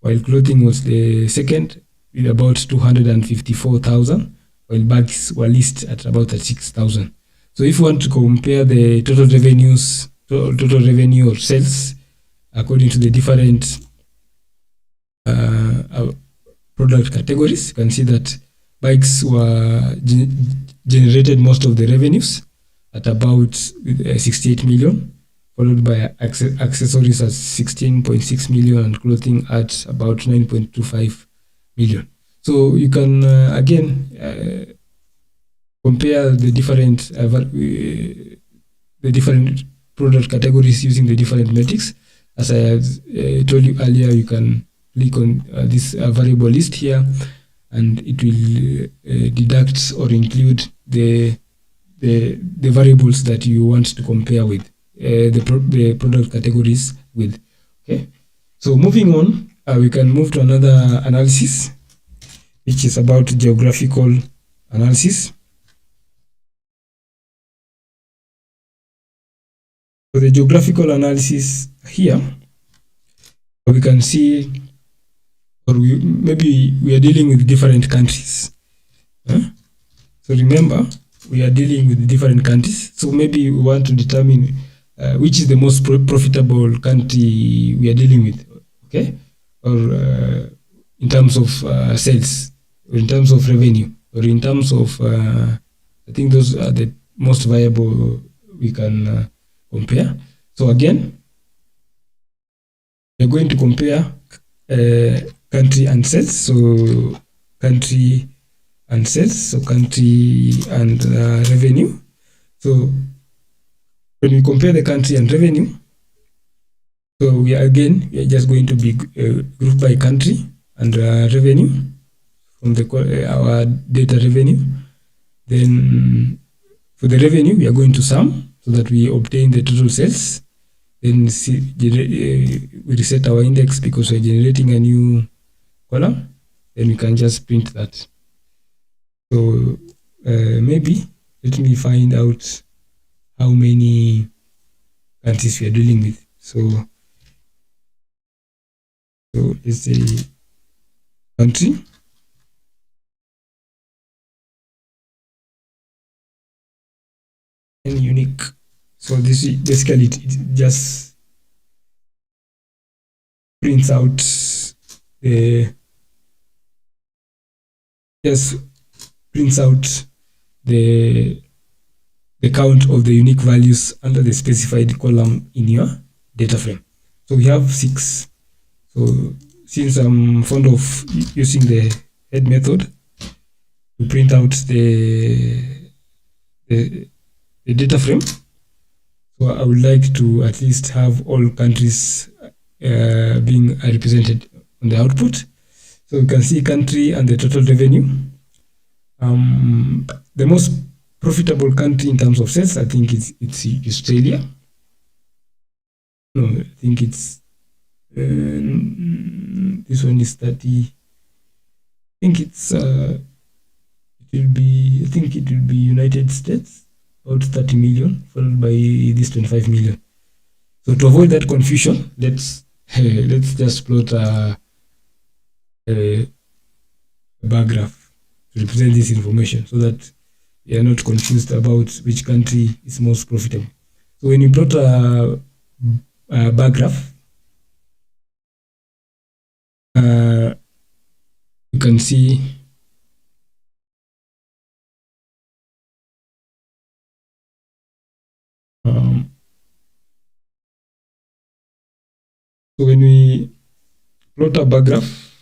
while clothing was the second with about 254,000, while bags were listed at about 36,000. So if you want to compare the total revenues, total revenue or sales according to the different product categories, you can see that bikes were generated most of the revenues at about 68 million, followed by accessories at 16.6 million and clothing at about 9.25 million. So you can again compare the different product categories using the different metrics. As I told you earlier, you can click on this variable list here, and it will deduct or include the variables that you want to compare with, the product categories with. Okay, so moving on, we can move to another analysis, which is about geographical analysis. So the geographical analysis here, we can see, or maybe we are dealing with different countries. So remember, we are dealing with different countries. So maybe we want to determine which is the most profitable country we are dealing with, okay? Or in terms of sales, or in terms of revenue, or in terms of, I think those are the most viable we can compare. So again, we're going to compare country and sales. So country and sales, so country and revenue. So when we compare the country and revenue, so we are just going to be grouped by country and revenue from our data revenue. Then for the revenue, we are going to sum so that we obtain the total sales. Then we reset our index because we're generating a new column. Then we can just print that. So maybe let me find out how many countries we are dealing with. So let's say country. And unique. So this basically it just prints out the count of the unique values under the specified column in your data frame. So we have 6. So since I'm fond of using the head method to print out the data frame, so I would like to at least have all countries being represented on the output. So you can see country and the total revenue. The most profitable country in terms of sales, I think it's Australia. No, I think it's this one is 30. I think it's it will be United States, about 30 million, followed by this 25 million. So to avoid that confusion, let's just plot a bar graph to represent this information so that we are not confused about which country is most profitable. So when you plot a bar graph, you can see so when we plot a bar graph,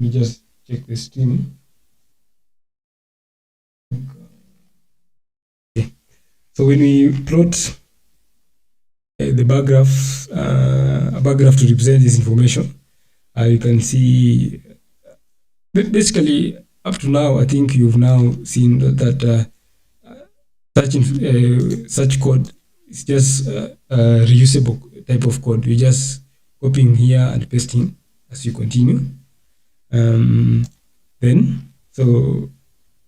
we just check the stream. Okay. So when we plot the bar graph, a bar graph to represent this information, you can see basically up to now, I think you've now seen that such code is just a reusable type of code. You're just copying here and pasting as you continue. Then, so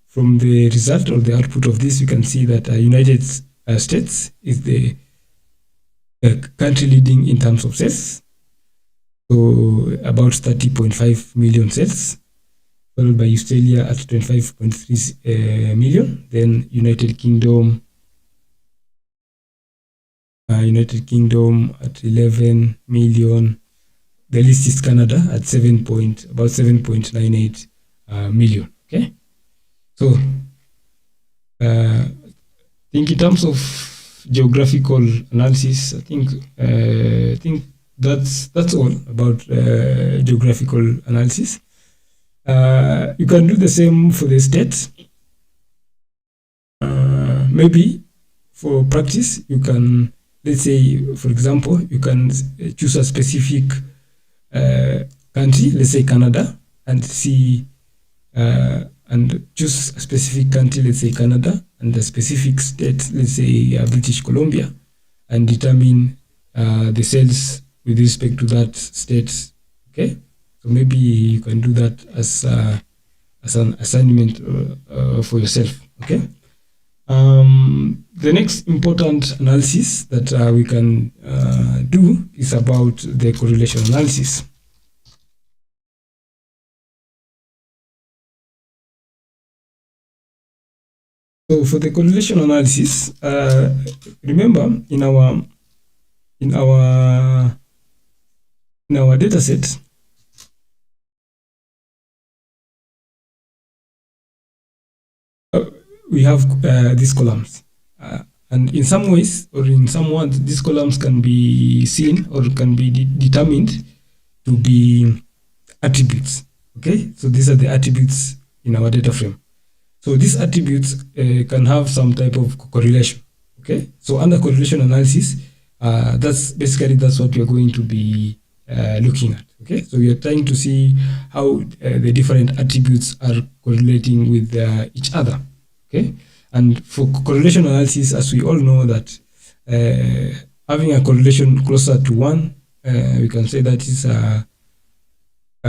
from the result or the output of this, you can see that United States is the country leading in terms of sales. So about 30.5 million sales, followed by Australia at 25.3 million. Then United Kingdom at 11 million. The list is Canada at about 7.98 million. Okay, so I think in terms of geographical analysis, I think that's all about geographical analysis. You can do the same for the state. Maybe for practice, you can, let's say, for example, you can choose a specific country, let's say Canada, and see and choose a specific country, let's say Canada, and a specific state, let's say British Columbia, and determine the sales with respect to that state. Okay, so maybe you can do that as an assignment for yourself. Okay. The next important analysis that we can do is about the correlation analysis. So for the correlation analysis, remember in our data set, we have these columns, and in some ways or in some words, these columns can be seen or can be determined to be attributes. Okay, so these are the attributes in our data frame. So these attributes can have some type of correlation. Okay, so under correlation analysis, that's what we are going to be looking at. Okay, so we are trying to see how the different attributes are correlating with each other. Okay, and for correlation analysis, as we all know that having a correlation closer to 1, we can say that is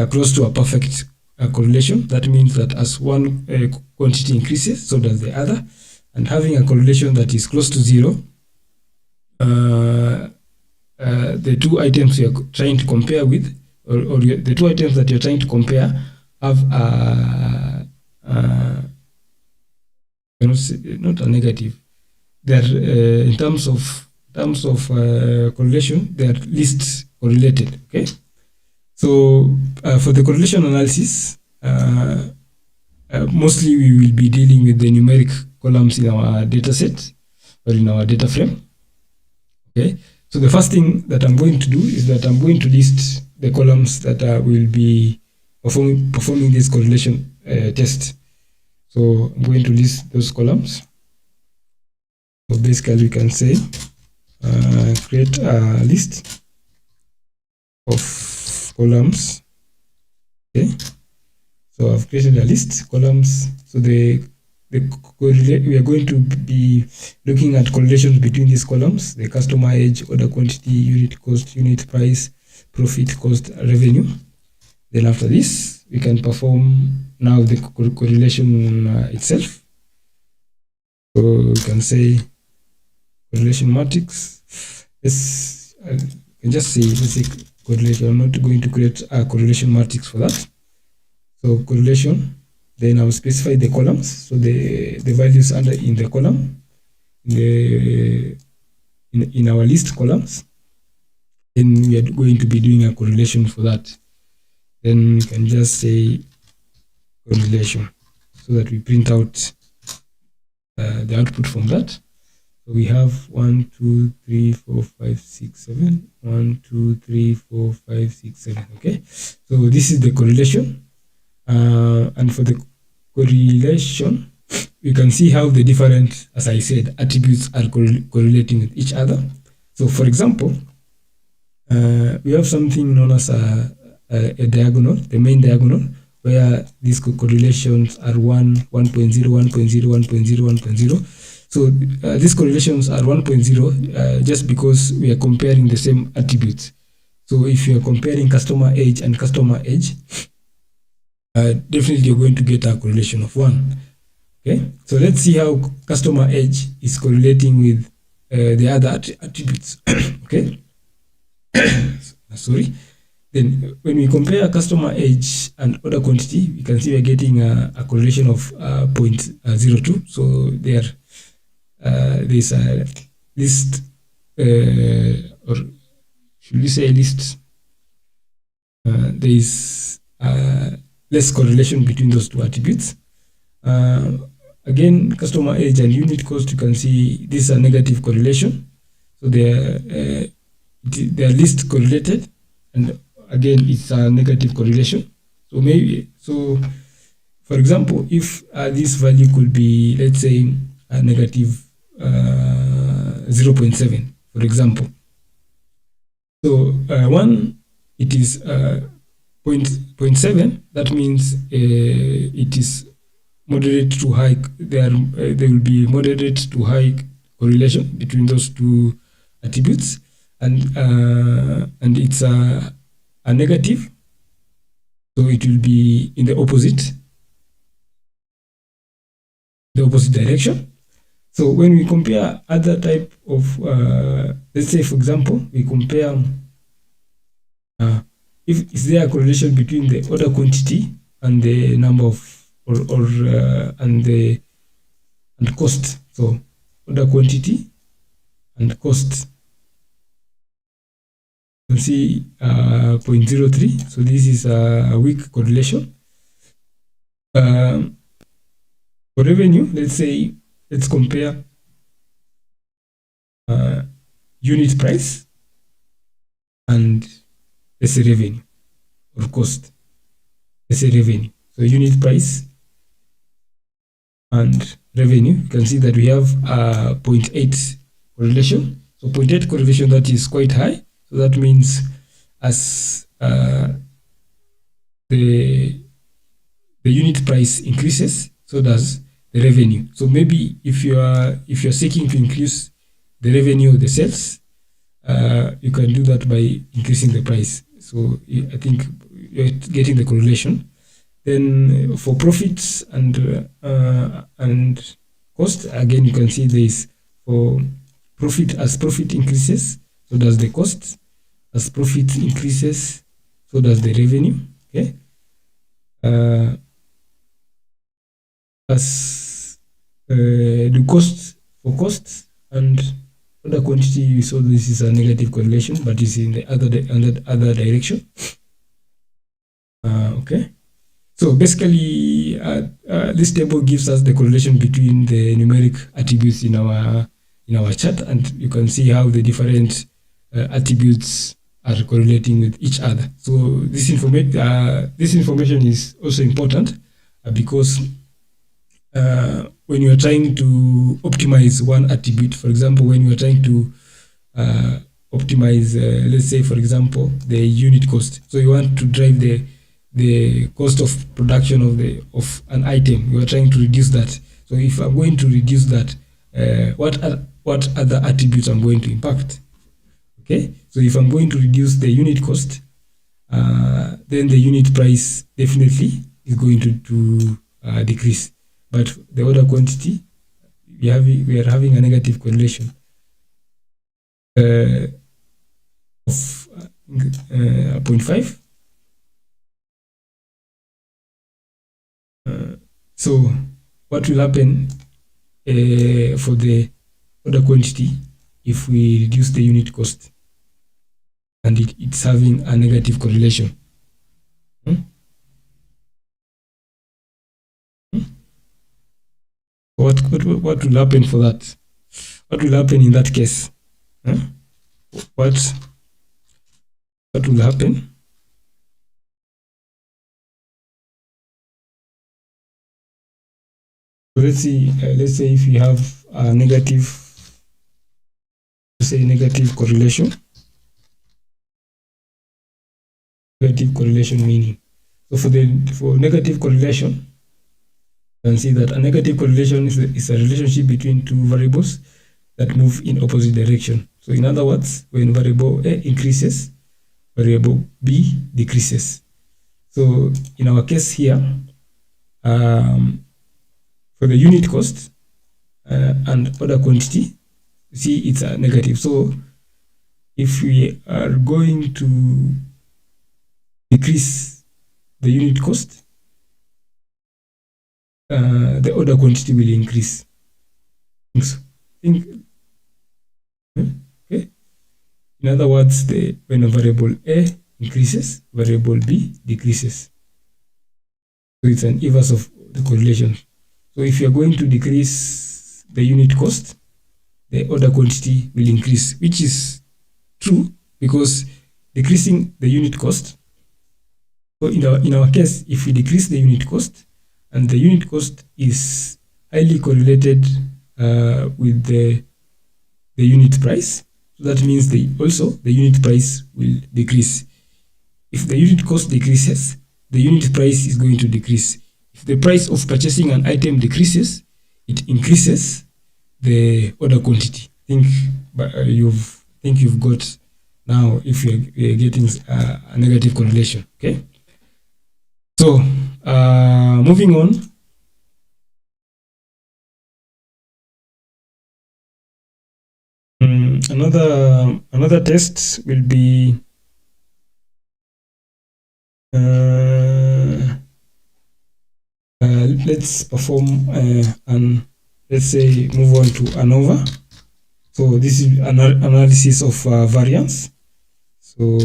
close to a perfect correlation. That means that as one quantity increases, so does the other. And having a correlation that is close to 0, the two items you are trying to compare with, or the two items that you're trying to compare have not a negative. They are in terms of correlation, they are least correlated. Okay, so for the correlation analysis, mostly we will be dealing with the numeric columns in our data set or in our data frame. Okay, so the first thing that I'm going to do is that I'm going to list the columns that will be performing this correlation test. So I'm going to list those columns. So basically we can say create a list of columns. Okay, so I've created a list columns. So we are going to be looking at correlations between these columns: the customer age, order quantity, unit cost, unit price, profit, cost, revenue. Then after this, we can perform now the correlation itself. So we can say correlation matrix. Let's can just say, let's say correlation. I'm not going to create a correlation matrix for that. So correlation, then I'll specify the columns. So the values under in the column, in our list columns. Then we are going to be doing a correlation for that. Then we can just say correlation so that we print out the output from that. So we have 1, 2, 3, 4, 5, 6, 7. 1, 2, 3, 4, 5, 6, 7. Okay. So this is the correlation. And for the correlation, you can see how the different, as I said, attributes are correlating with each other. So for example, we have something known as a diagonal, the main diagonal, where these correlations are 1, 1.0, 1.0, 1.0, 1.0. So these correlations are 1.0 just because we are comparing the same attributes. So if you are comparing customer age and customer age, definitely you're going to get a correlation of 1. Okay, so let's see how customer age is correlating with the other attributes. Okay, sorry. Then when we compare customer age and order quantity, we can see we're getting a correlation of 0.02. So there, there's a list, or should we say list? There is less correlation between those two attributes. Again, customer age and unit cost, you can see this is a negative correlation. So they are least correlated, and again, it's a negative correlation. So maybe, so for example, if this value could be, let's say, a negative 0.7, for example. So one, it is 0.7. That means it is moderate to high. There will be moderate to high correlation between those two attributes, and it's a negative, so it will be in the opposite direction. So when we compare other type of, let's say for example, we compare if is there a correlation between the order quantity and the number of and cost. So order quantity and cost, you can see 0.03. So this is a weak correlation. For revenue, let's compare unit price and let's say revenue, or cost. Let's say revenue. So unit price and revenue, you can see that we have a 0.8 correlation. So 0.8 correlation, that is quite high. So that means as the unit price increases, so does the revenue. So maybe if you're seeking to increase the revenue of the sales, you can do that by increasing the price. So I think you're getting the correlation. Then for profits and cost, again, you can see this for profit. As profit increases, so does the cost. As profit increases, so does the revenue. Okay. As the cost, for costs and order quantity, we saw this is a negative correlation, but it's in the other direction. Okay. So basically, this table gives us the correlation between the numeric attributes in our chart, and you can see how the different attributes are correlating with each other. So this information is also important because when you are trying to optimize one attribute, for example, when you are trying to optimize, let's say, for example, the unit cost. So you want to drive the cost of production of an item. You are trying to reduce that. So if I'm going to reduce that, what other attributes I'm going to impact? Okay, so if I'm going to reduce the unit cost, then the unit price definitely is going to decrease. But the order quantity, we are having a negative correlation of 0.5. So what will happen for the order quantity if we reduce the unit cost and it's having a negative correlation? What will happen for that? What will happen in that case? What will happen? So let's say if we have a negative correlation. Negative correlation meaning. So for negative correlation, you can see that a negative correlation is a relationship between two variables that move in opposite direction. So in other words, when variable A increases, variable B decreases. So in our case here, for the unit cost and order quantity, see it's a negative. So if we are going to decrease the unit cost, the order quantity will increase. Okay. In other words, when a variable A increases, variable B decreases. So it's an inverse of the correlation. So if you're going to decrease the unit cost, the order quantity will increase, which is true because decreasing the unit cost. So in our case, if we decrease the unit cost, and the unit cost is highly correlated with the unit price, so that means the unit price will decrease. If the unit cost decreases, the unit price is going to decrease. If the price of purchasing an item decreases, it increases the order quantity. Think you've got now if you're getting a negative correlation. Okay. So moving on. Another test will be let's perform let's say move on to ANOVA. So this is an analysis of variance. So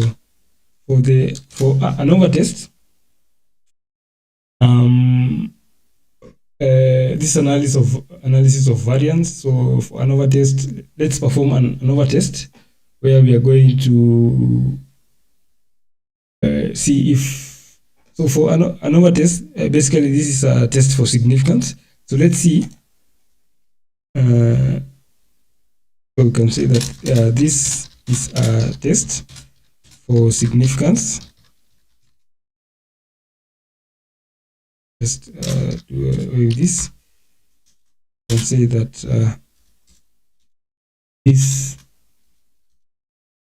for ANOVA test, this analysis of variance. So for ANOVA test, let's perform an ANOVA test where we are going to see if. So for ANOVA test, basically this is a test for significance. So let's see. So we can say that this is a test for significance. Just do away with this. I can say that this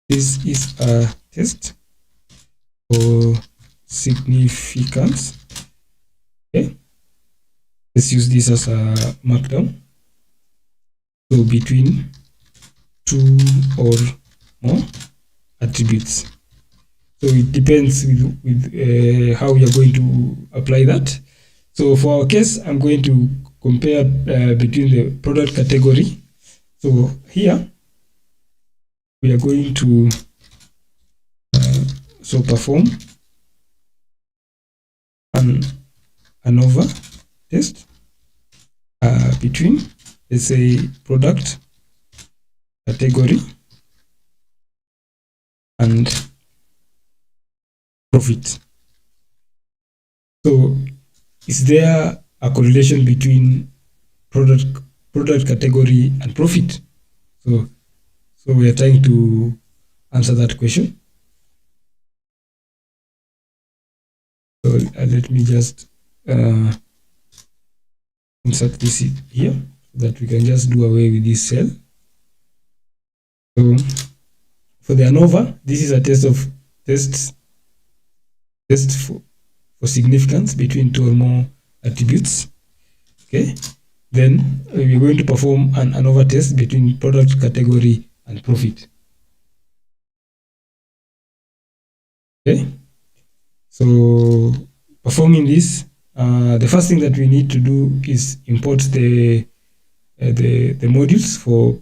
is a test for significance. Okay, let's use this as a markdown. So between two or more attributes. So it depends with how you're going to apply that. So for our case, I'm going to compare between the product category. So here we are going to perform an ANOVA test between, let's say, product category and profit. So is there a correlation between product category and profit? So we are trying to answer that question. So let me just insert this here so that we can just do away with this cell. So for the ANOVA, this is a test for significance between two or more attributes. Okay, then we're going to perform an ANOVA test between product category and profit. Okay, so performing this, the first thing that we need to do is import the modules for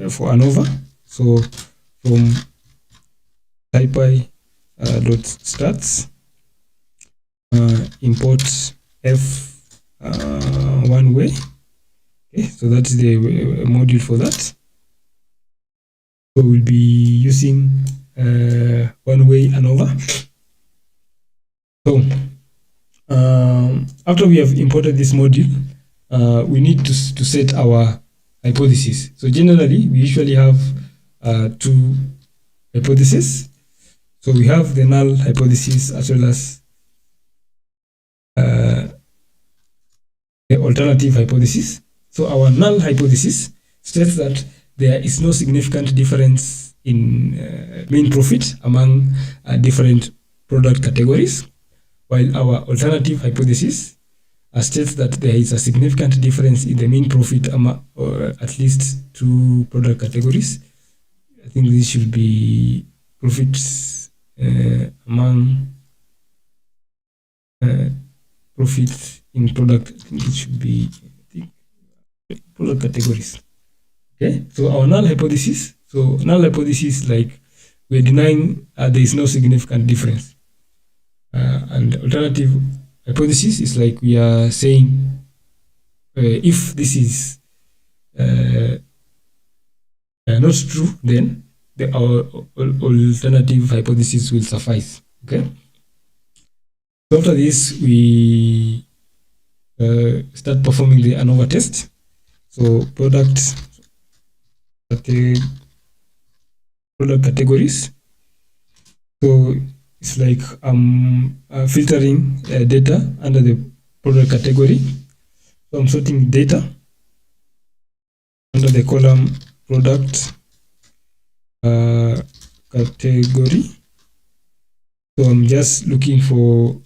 for ANOVA. So from scipy dot stats import f one way. Okay, so that's the module for that. So we'll be using one way ANOVA. So after we have imported this module, we need to set our hypothesis. So generally, we usually have two hypotheses. So we have the null hypothesis as well as the alternative hypothesis. So our null hypothesis states that there is no significant difference in mean profit among different product categories, while our alternative hypothesis states that there is a significant difference in the mean profit among or at least two product categories. I think this should be profits among profit in product. I think it should be product categories. Okay, so our null hypothesis. So null hypothesis, like we're denying there is no significant difference, and alternative hypothesis is like we are saying if this is not true, then our alternative hypothesis will suffice. Okay. So after this, we start performing the ANOVA test. So product categories. So it's like filtering data under the product category. So I'm sorting data under the column product category. So I'm just looking for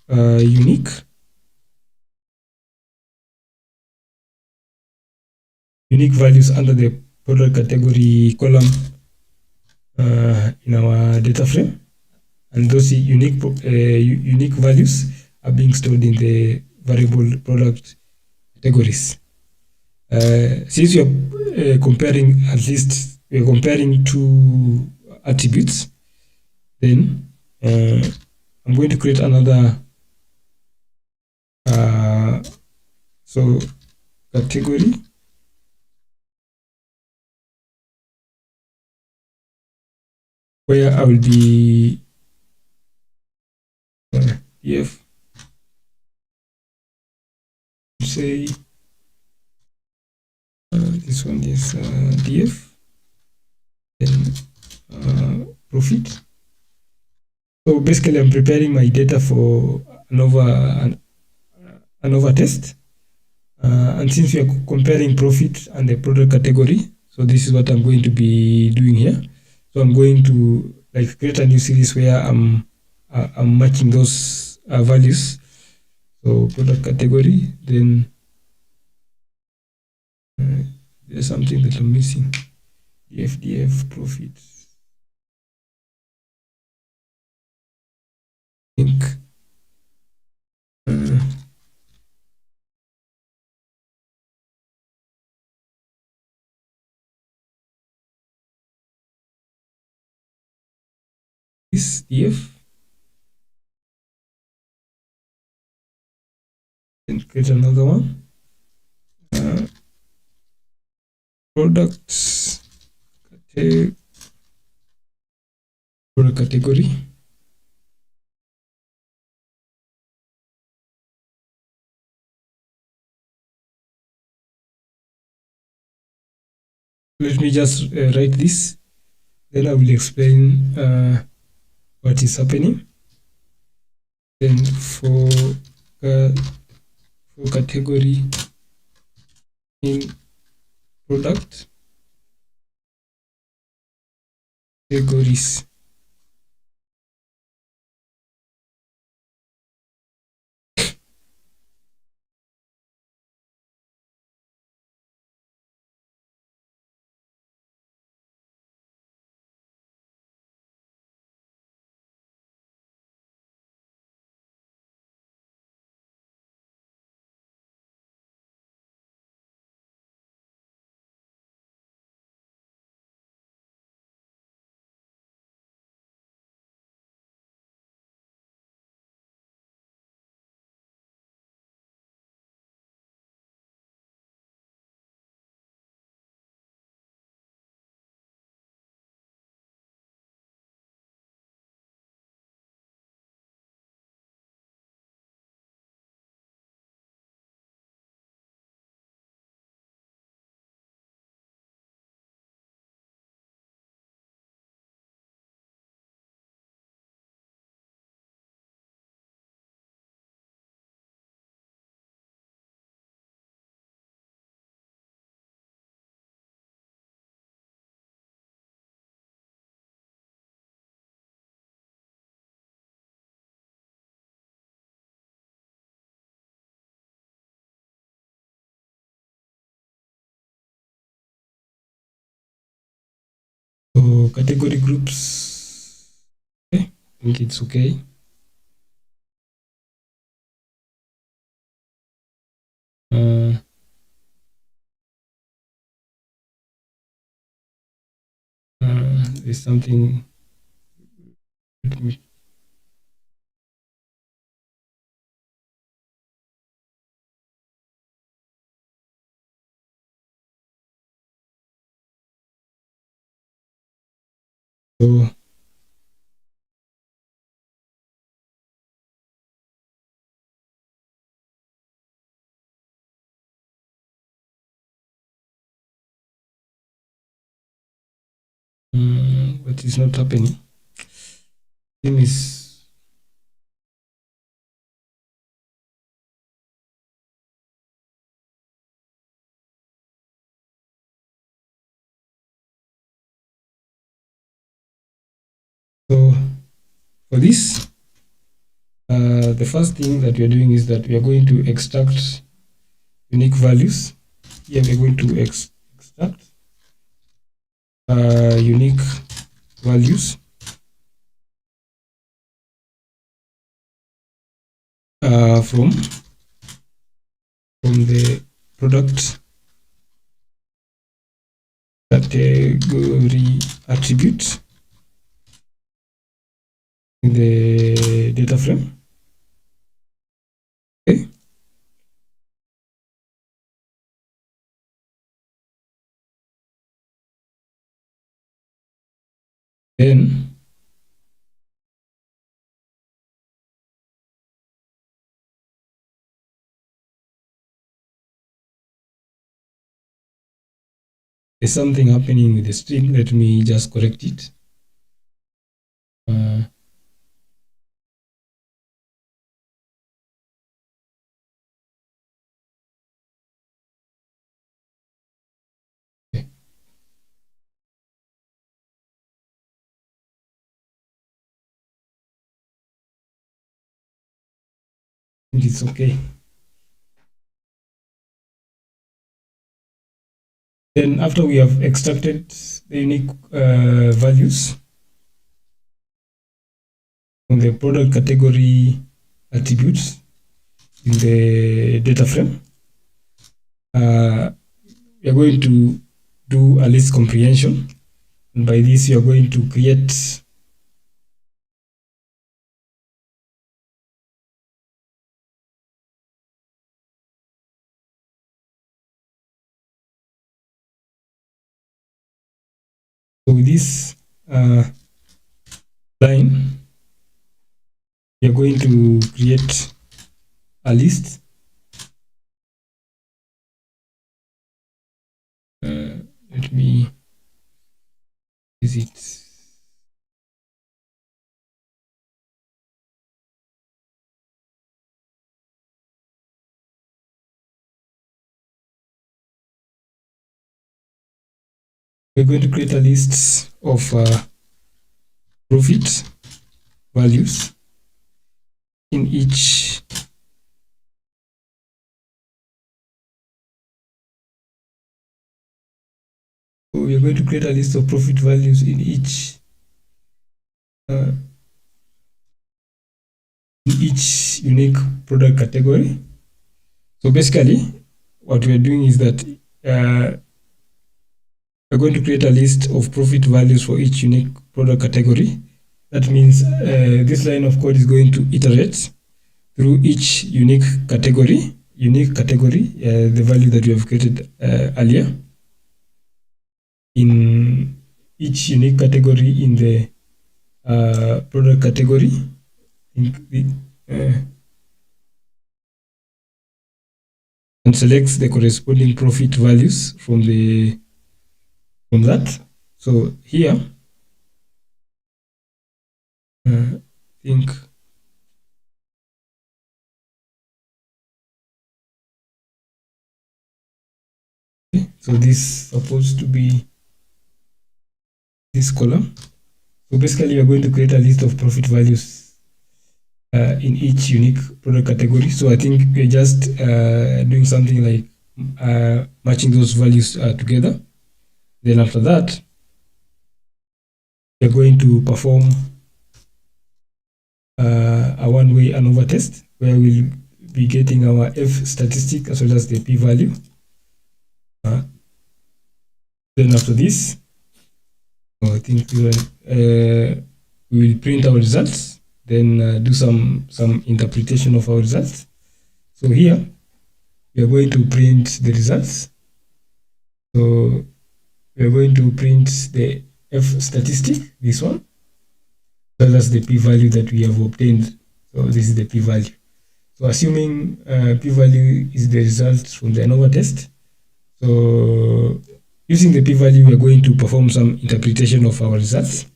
unique values under the product category column in our data frame, and those unique values are being stored in the variable product categories. Since you're comparing, at least we're comparing two attributes, then I'm going to create another so category where I will be df say this one is df, then profit. So basically I'm preparing my data for ANOVA test, and since we are comparing profit and the product category, so this is what I'm going to be doing here. So I'm going to like create a new series where I'm matching those values. So product category, then there's something that I'm missing. df profit. I think this df, then create another one. Products product category. Let me just write this, then I will explain what is happening. Then for category in product categories. category groups, okay, I think it's okay. There's something. Let me. So what is not happening? Thing is, so for this, the first thing that we are doing is that we are going to extract unique values. Here we are going to extract unique values from the product category attribute in the data frame. Okay. Then there's something happening with the string. Let me just correct it. Okay. It's okay. Then after we have extracted the unique values from the product category attributes in the data frame, we are going to do a list comprehension. And by this, you are going to create so with this line, we are going to create a list. Let me visit. We're going to create a list of profit values in each we are going to create a list of profit values in each unique product category. So basically, what we are doing is that we're going to create a list of profit values for each unique product category. That means this line of code is going to iterate through each unique category, the value that we have created earlier. In each unique category in the product category, and selects the corresponding profit values from that. So here, I think okay, so this is supposed to be this column. So basically, you're going to create a list of profit values in each unique product category. So I think we're just doing something like matching those values together. Then after that, we're going to perform a one-way ANOVA test where we'll be getting our F statistic as well as the p-value. Then after this, I think we will print our results, then do some interpretation of our results. So here, we are going to print the results. So we are going to print the F statistic, this one, as well as the p-value that we have obtained. So this is the p-value. So assuming p-value is the result from the ANOVA test. So using the p-value, we are going to perform some interpretation of our results.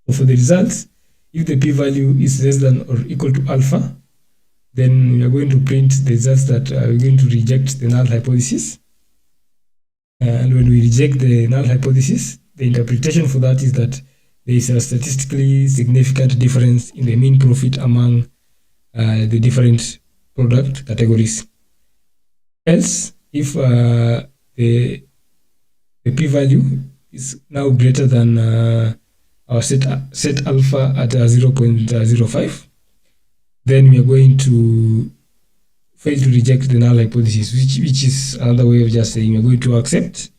So for the results, if the p-value is less than or equal to alpha, then we are going to print the results that we're going to reject the null hypothesis. And when we reject the null hypothesis, the interpretation for that is that there is a statistically significant difference in the mean profit among the different product categories. Else, if the p-value is now greater than our set alpha at 0.05, then we are going to fail to reject the null hypothesis, which is another way of just saying we're going to accept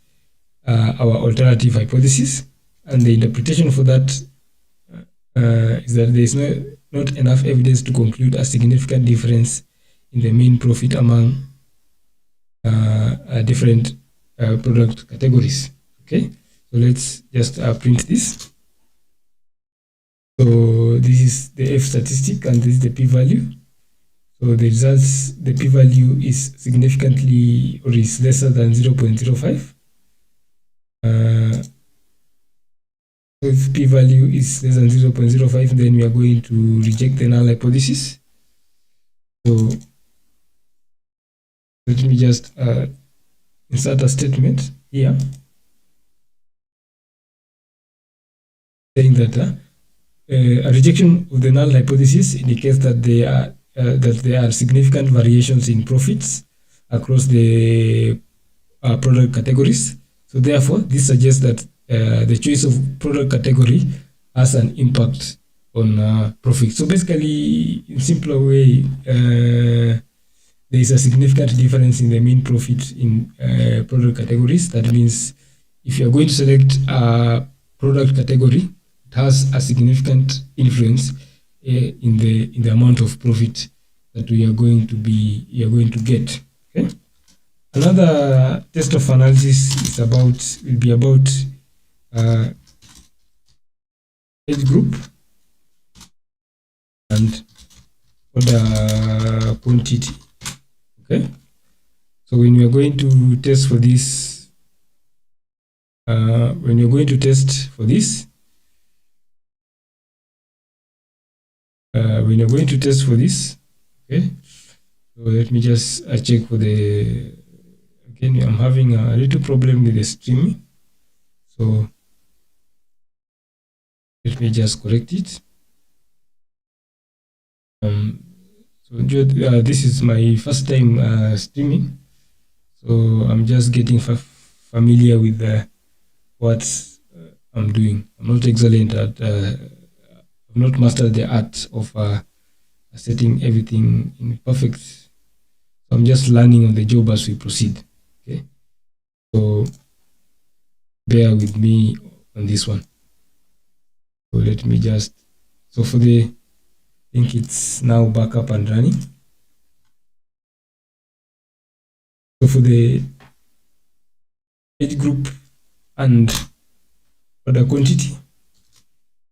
our alternative hypothesis. And the interpretation for that is that there is not enough evidence to conclude a significant difference in the mean profit among different product categories. Okay, so let's just print this. So this is the F statistic and this is the p-value. So the results, the p-value is significantly or is lesser than 0.05. So if p-value is less than 0.05, then we are going to reject the null hypothesis. So let me just insert a statement here saying that a rejection of the null hypothesis indicates that there are significant variations in profits across the product categories. So therefore, this suggests that the choice of product category has an impact on profit. So basically, in simpler way, there is a significant difference in the mean profit in product categories. That means if you are going to select a product category, it has a significant influence in the amount of profit that we are going to get. Okay. Another test of analysis will be about age group and order quantity. Okay. So when we are going to test for this, okay, so let me just check for the, again, I'm having a little problem with the streaming, so let me just correct it. So this is my first time streaming, so I'm just getting familiar with what I'm doing. I'm not excellent at I've not mastered the art of setting everything in perfect. So I'm just learning on the job as we proceed. Okay, so bear with me on this one. So let me just, so for the, I think it's now back up and running. So for the age group and order quantity,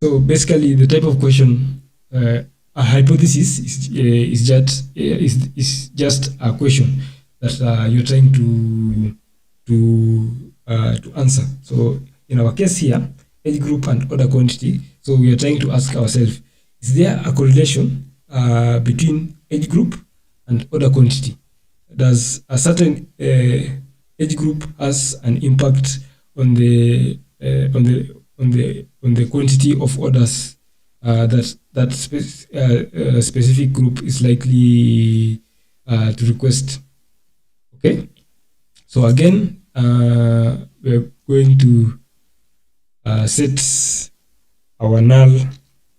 so basically the type of question, a hypothesis is just a question that you're trying to answer. So in our case here, age group and order quantity, so we are trying to ask ourselves, is there a correlation between age group and order quantity? Does a certain age group has an impact on the quantity of orders that specific group is likely to request? Okay, so again, we're going to set our null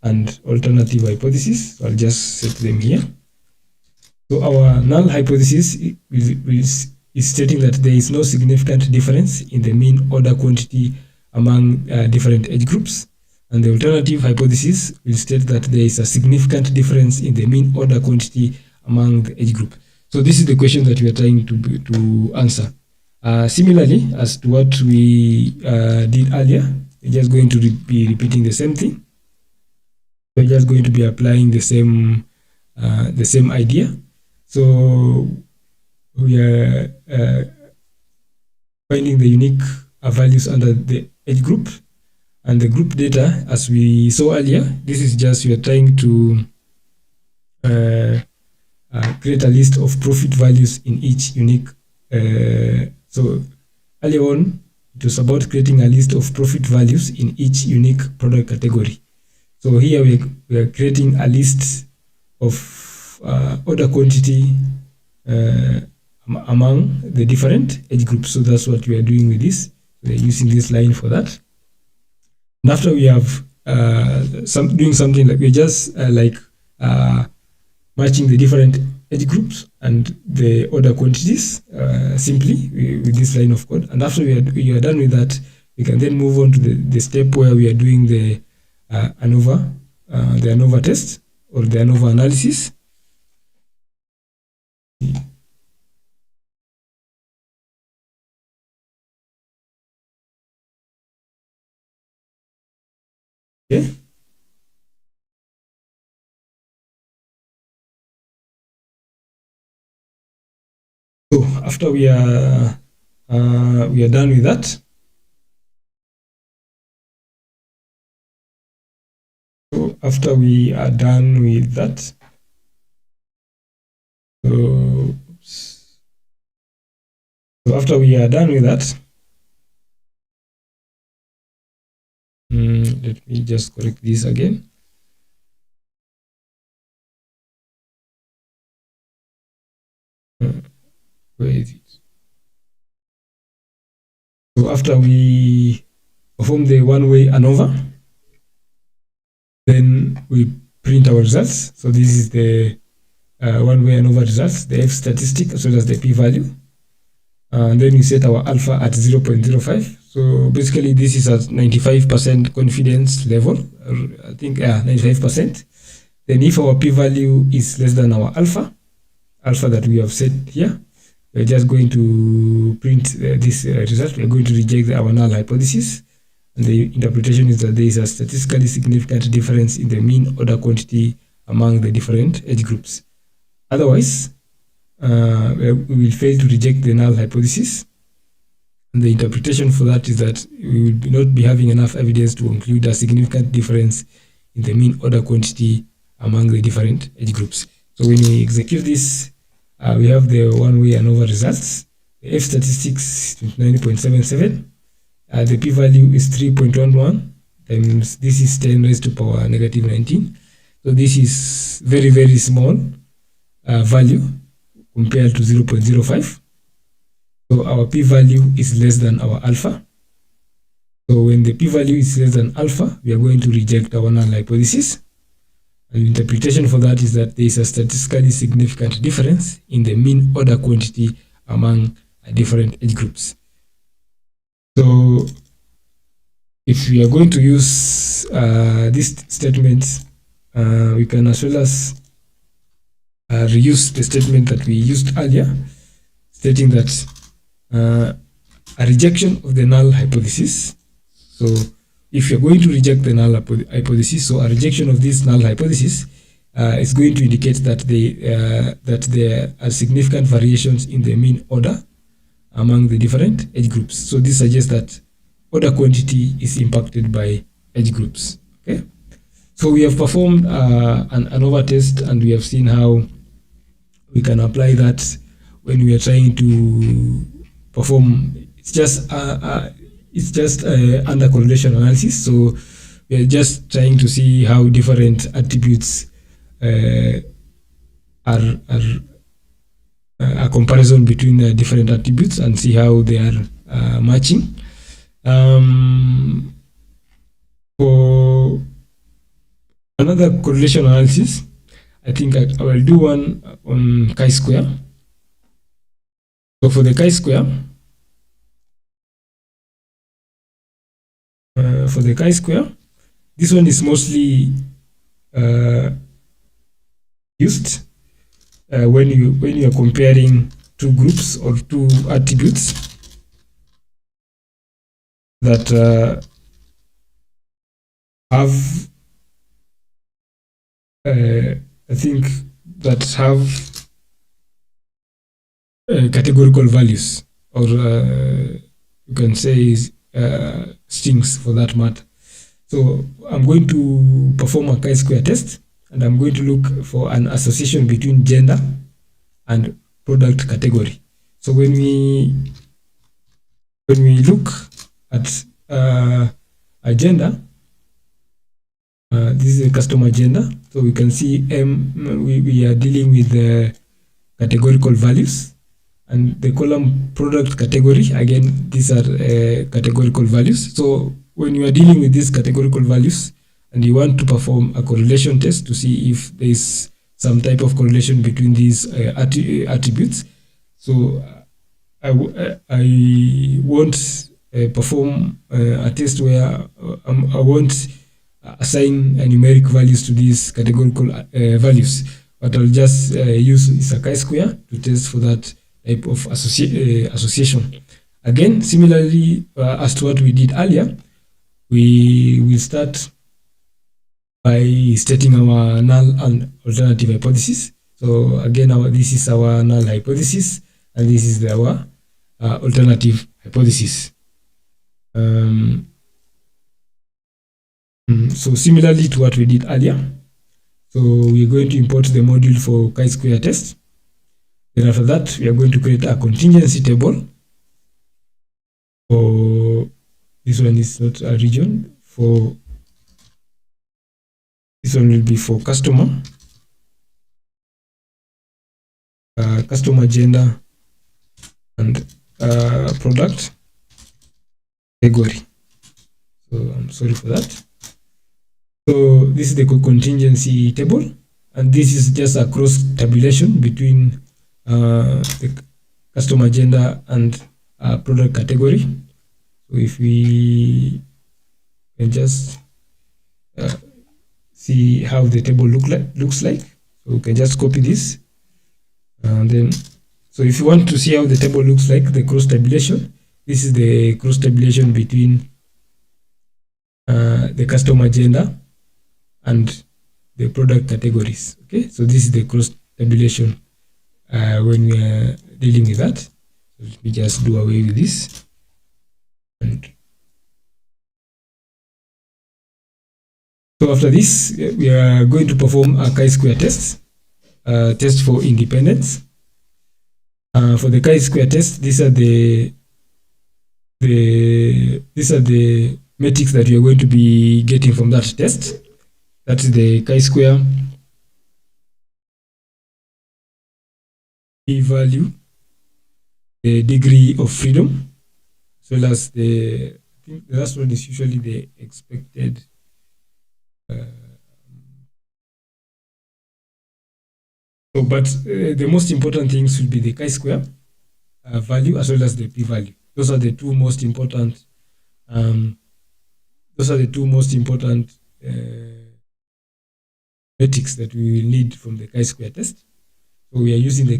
and alternative hypothesis. So I'll just set them here. So our null hypothesis is stating that there is no significant difference in the mean order quantity among different age groups. And the alternative hypothesis will state that there is a significant difference in the mean order quantity among the age group. So this is the question that we are trying to answer. Similarly, as to what we did earlier, we're just going to be repeating the same thing. We're just going to be applying the same idea. So we are finding the unique values under the age group and the group data. As we saw earlier, this is just we are trying to create a list of profit values in each unique. So earlier on, it was about creating a list of profit values in each unique product category. So here we are creating a list of order quantity among the different age groups. So that's what we are doing with this. We're using this line for that. And after we have doing something like we're just matching the different age groups and the order quantities simply with this line of code. And after we are done with that, we can then move on to the step where we are doing the ANOVA test or the ANOVA analysis. Okay. So after we are done with that, so after we are done with that, so after we are done with that, let me just correct this again. Where is it? So after we perform the one-way ANOVA, then we print our results. So this is the one-way ANOVA results, the F statistic as well as the p-value. And then we set our alpha at 0.05. So basically this is at 95% confidence level, or I think 95%. Then if our p-value is less than our alpha that we have set here, we're just going to print this result. We're going to reject our null hypothesis. And the interpretation is that there is a statistically significant difference in the mean order quantity among the different age groups. Otherwise, we will fail to reject the null hypothesis. And the interpretation for that is that we will not be having enough evidence to conclude a significant difference in the mean order quantity among the different age groups. So when we execute this, we have the one-way ANOVA results. The F statistics 29.77. The p-value is 3.11 times this is 10 raised to power negative 19. So this is very, very small value compared to 0.05. So our p-value is less than our alpha. So when the p-value is less than alpha, we are going to reject our null hypothesis. And the interpretation for that is that there is a statistically significant difference in the mean order quantity among different age groups. So if we are going to use this statement, we can as well as reuse the statement that we used earlier, stating that a rejection of the null hypothesis. So if you're going to reject the null hypothesis, so a rejection of this null hypothesis is going to indicate that there are significant variations in the mean order among the different age groups. So this suggests that order quantity is impacted by age groups. Okay, so we have performed an ANOVA test, and we have seen how we can apply that when we are trying to perform. It's just under correlation analysis. So we are just trying to see how different attributes are a comparison between different attributes and see how they are matching. For another correlation analysis, I think I will do one on chi-square. So for the chi-square, this one is mostly used when you are comparing two groups or two attributes that have categorical values, or you can say strings for that matter. So I'm going to perform a chi-square test, and I'm going to look for an association between gender and product category. So when we look at a gender, this is a customer gender. So we can see we are dealing with the categorical values, and the column product category, again, these are categorical values. So when you are dealing with these categorical values and you want to perform a correlation test to see if there is some type of correlation between these attributes, so I won't perform a test where I won't assign numeric values to these categorical values, but I'll just use a chi-square to test for that type of association. Again, similarly as to what we did earlier, we will start by stating our null and alternative hypothesis. So again, this is our null hypothesis, and this is our alternative hypothesis. So similarly to what we did earlier, so we're going to import the module for chi-square test. Then after that, we are going to create a contingency table. For this one is not a region. For this one will be for customer, customer gender, and product category. So I'm sorry for that. So this is the contingency table, and this is just a cross tabulation between the customer gender and product category. So if we can just see how the table looks like, so we can just copy this, and then so if you want to see how the table looks like, the cross tabulation, this is the cross tabulation between the customer gender and the product categories. Okay, so this is the cross tabulation when we are dealing with that. So let me just do away with this. And so after this, we are going to perform a chi-square test, test for independence. For the chi-square test, these are the metrics that we are going to be getting from that test. That's the chi-square p-value, the degree of freedom, as well as I think the last one is usually the expected but the most important things will be the chi-square value as well as the p-value. Those are the two most important metrics that we will need from the chi-square test. So we are using the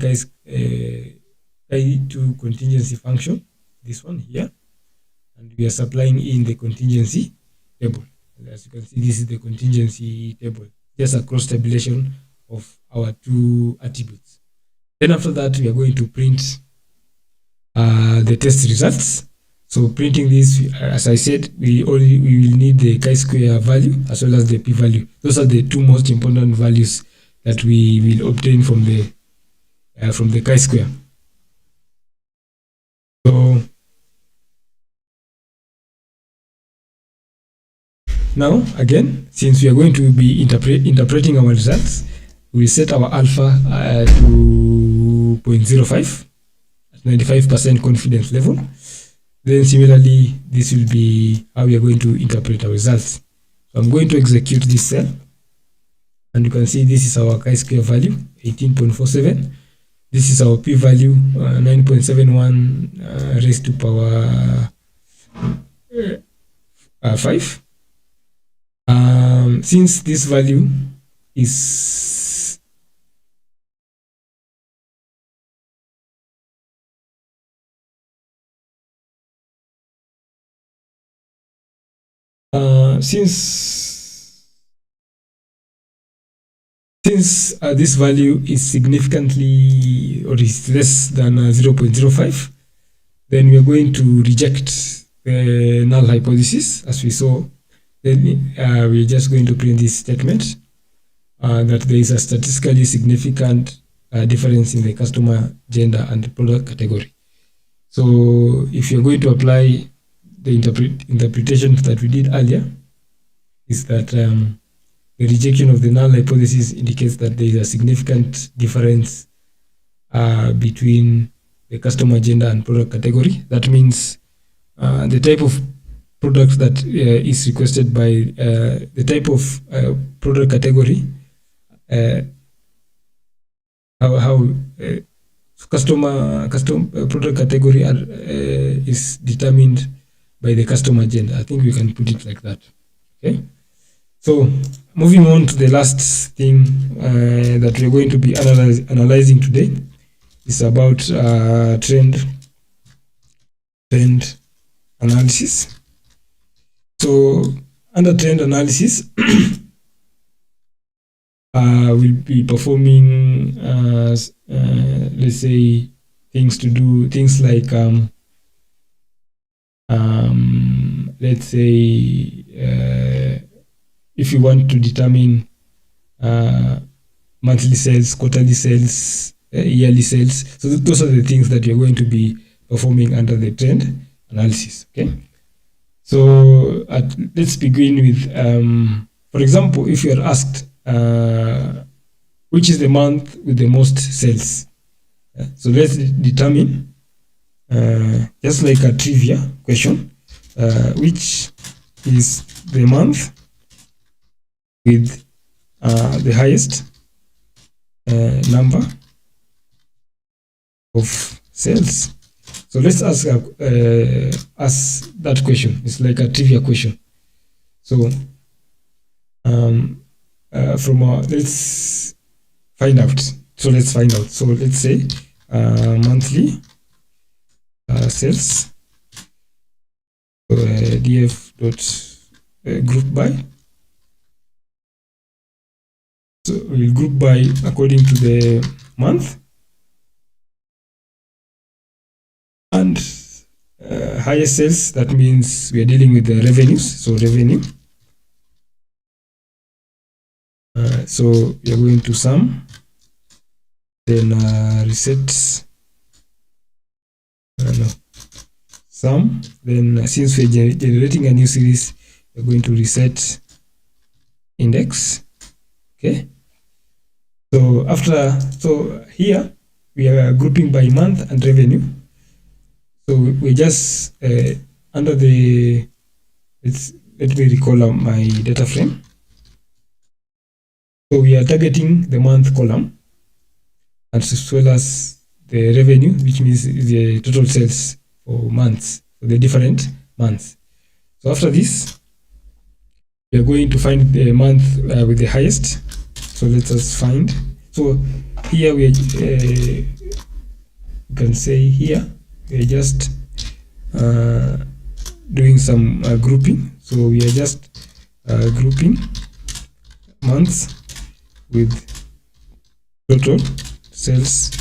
chi2 contingency function, this one here, and we are supplying in the contingency table. And as you can see, this is the contingency table, just a cross tabulation of our two attributes. Then after that, we are going to print the test results. So printing this, as I said, we will need the chi-square value as well as the p-value. Those are the two most important values that we will obtain from the chi-square. So now again, since we are going to be interpreting our results, we set our alpha to 0.05 at 95% confidence level. Then similarly, this will be how we are going to interpret our results. So I'm going to execute this cell, And you can see this is our chi-square value, 18.47. This is our p-value, 9.71 raised to power 5. Since this value is since this value is significantly or is less than 0.05, then we are going to reject the null hypothesis as we saw. Then we're just going to print this statement that there is a statistically significant difference in the customer gender and product category. So if you're going to apply the interpretation that we did earlier, is that the rejection of the null hypothesis indicates that there is a significant difference between the customer gender and product category. That means the type of product that is requested by the type of product category, how custom product category is determined by the customer gender. I think we can put it like that. Okay. So moving on to the last thing that we're going to be analyzing today is about trend analysis. So under trend analysis, we'll be performing let's say things like let's say if you want to determine monthly sales, quarterly sales, yearly sales. So those are the things that you're going to be performing under the trend analysis. Okay. So let's begin with, for example, if you are asked which is the month with the most sales. So let's determine, just like a trivia question, which is the month with the highest number of sales. So let's ask that question. It's like a trivia question. So let's find out. So let's find out. So let's say monthly sales. So df dot group by. So we'll group by according to the month, and highest sales, that means we are dealing with the revenues. So revenue. So we are going to sum, then reset. Sum. Then since we're generating a new series, we're going to reset index. Okay. So here we are grouping by month and revenue. So we just under the, let me recall my data frame. So we are targeting the month column as well as the revenue, which means the total sales for months, for the different months. So after this, we are going to find the month with the highest. So let us find. So here we you can say here we are just doing some grouping. So we are just grouping months with total sales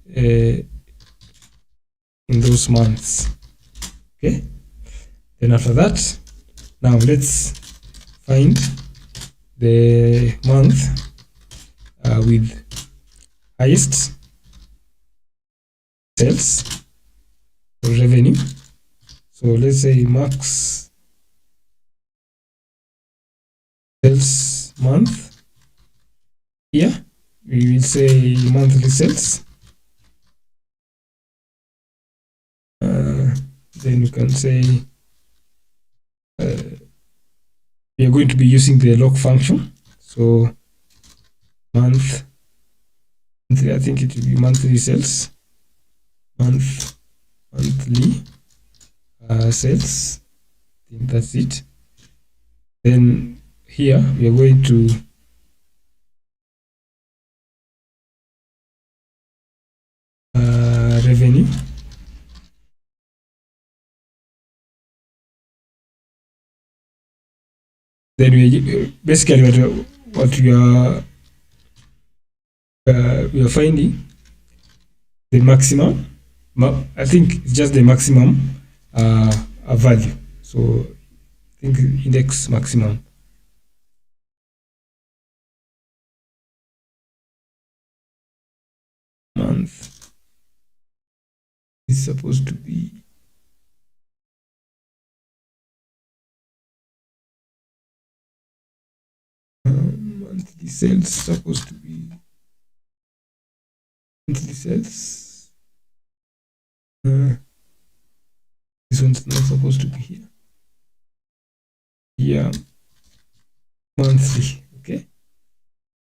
in those months. Okay. Then after that, now let's find the month with highest sales or revenue. So let's say max sales month. Here we will say monthly sales. Then you can say we are going to be using the log function. So monthly, I think it will be monthly sales, monthly sales. I think that's it. Then here we are going to revenue. Then we basically what we are finding the maximum. I think it's just the maximum value. So I think index maximum. Month is supposed to be monthly sales, supposed to be monthly sales. This one's not supposed to be here. Yeah, monthly. Okay,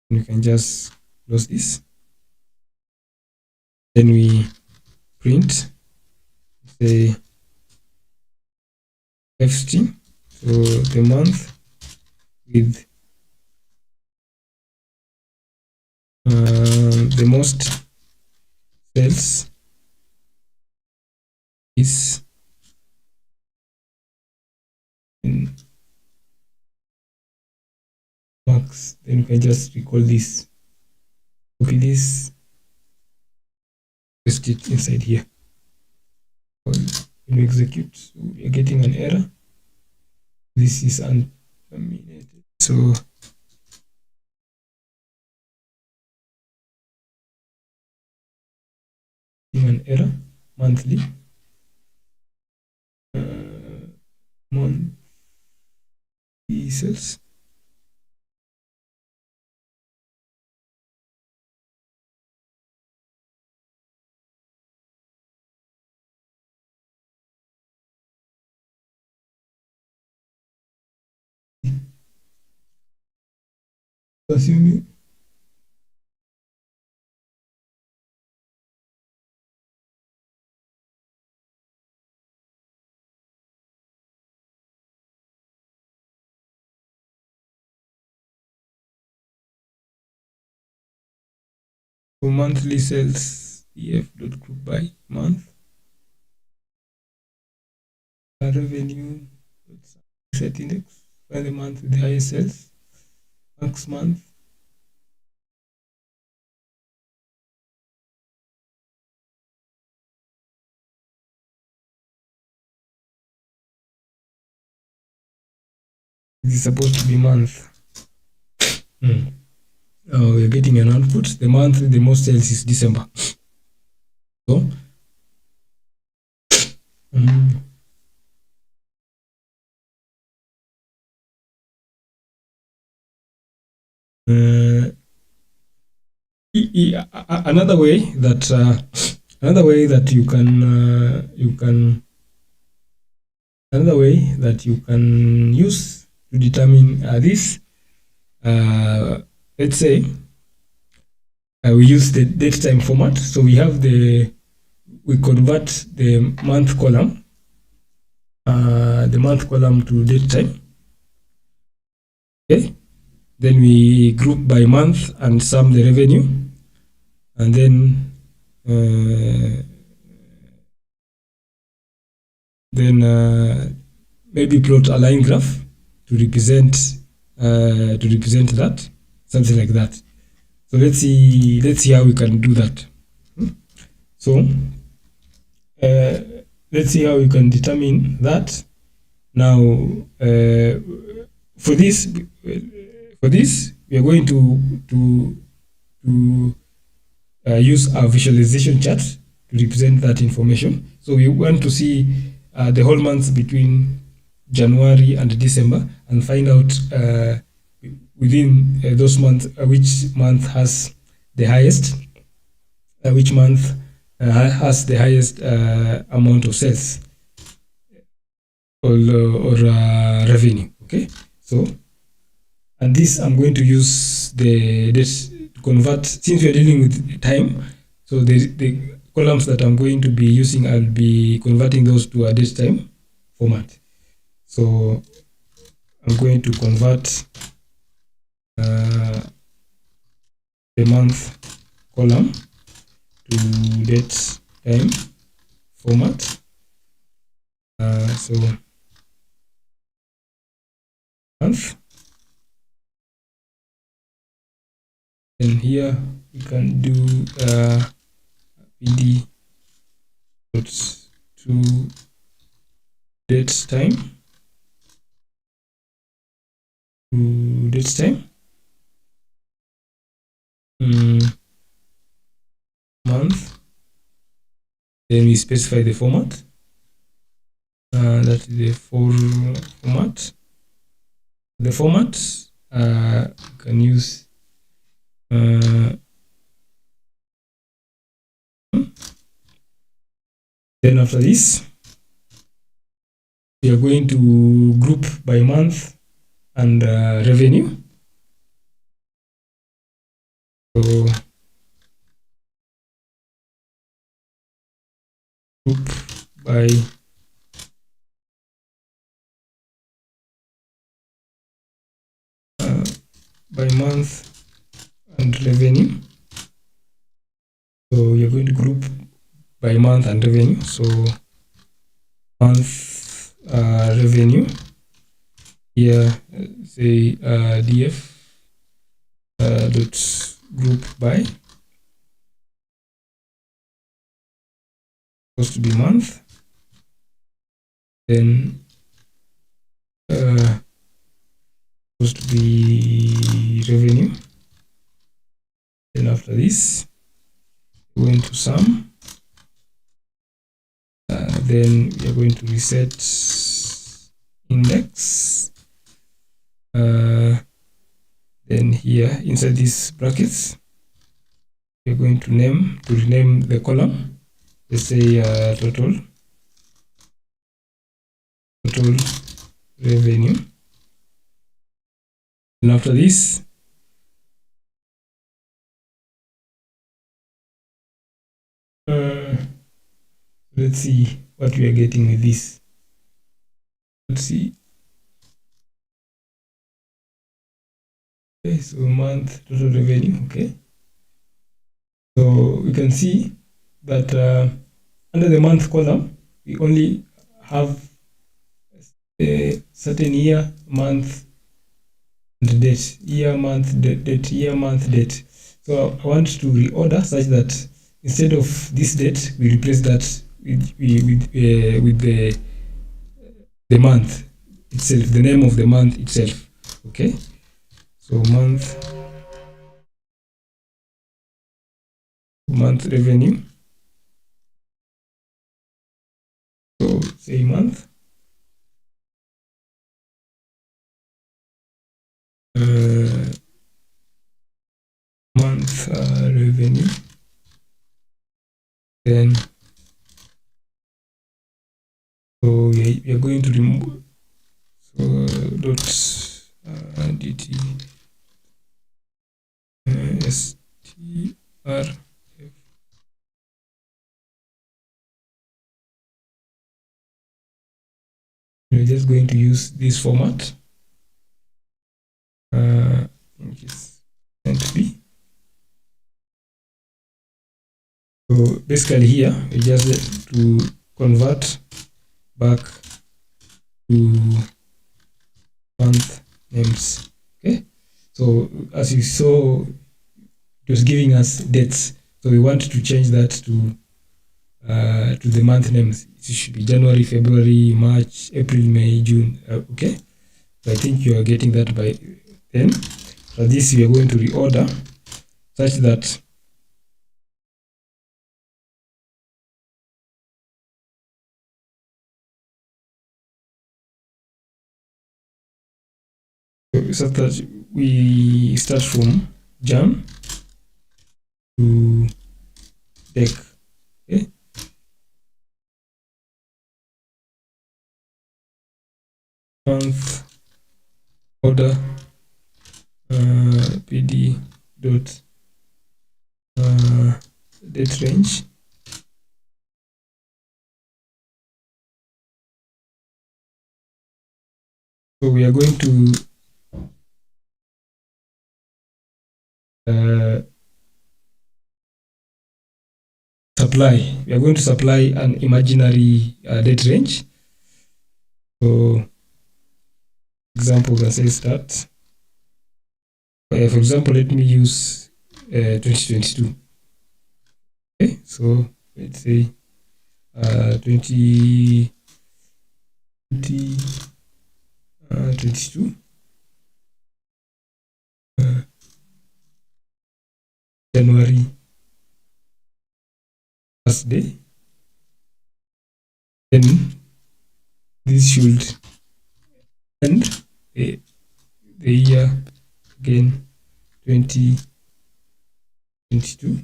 you can just close this. Then we print the f string, so the month with the most sales is in max. Then you can just recall this, copy this, paste it inside here. When we execute, so we are getting an error. This is unterminated. So an error monthly. Monthly sales. Assuming for monthly sales, ef.group by month, revenue, set index, find the month with the highest sales, max month, this is supposed to be month. Oh, we're getting an output. The month with the most sales is December. So another way that you can use to determine this, let's say we use the date time format. So we convert the month column to date time. Okay, then we group by month and sum the revenue, and then maybe plot a line graph to represent that, something like that. So let's see how we can do that. So let's see how we can determine that. Now for this we are going to use our visualization chart to represent that information. So we want to see the whole month between January and December and find out within those months which month has the highest, amount of sales or revenue. Okay, so and this I'm going to use the date to convert, since we are dealing with time, so the columns that I'm going to be using, I'll be converting those to a date time format. So I'm going to convert the month column to date time format. So month, and here we can do pd dot to date time to date time month, then we specify the format, that is the format. The format you can use then after this we are going to group by month and revenue. So group by month and revenue. So you're going to group by month and revenue. So month revenue here, say df dot group by, supposed to be month, then supposed to be revenue. Then after this, we're going to sum. Then we are going to reset index. Then here inside these brackets, we're going to rename the column. Let's say total revenue. And after this, let's see what we are getting with this. Let's see. Okay, so month total revenue. Okay, so we can see that under the month column we only have a certain year, month, and date. Year, month, date, year, month, date. So I want to reorder such that instead of this date, we replace that with the month itself, the name of the month itself. Okay, so month revenue. So say month. Month revenue. Then so we are going to remove dot dt str. We're just going to use this format. I think it's meant to be. So basically here we just to convert back to month names. Okay, so as you saw, it was giving us dates, so we want to change that to the month names. It should be January, February, March, April, May, June. Okay, so I think you are getting that by then. For this we are going to reorder such that we start from Jan to Dec. Okay, month order pd dot date range. So we are going to supply an imaginary date range. So example that says that, for example, let me use 2022. Okay, so let's say 2022 January first day. Then this should end the year again 2022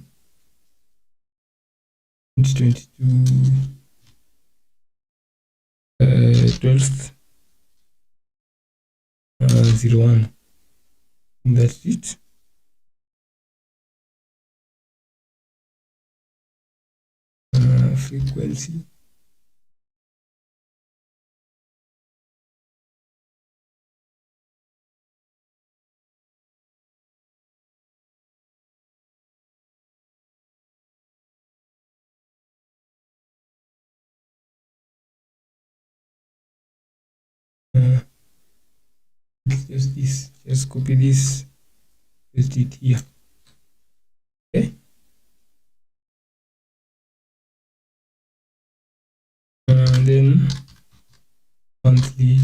12th 01. That's it. Frequency. Just this. Just copy this. Paste it here. Okay. And then monthly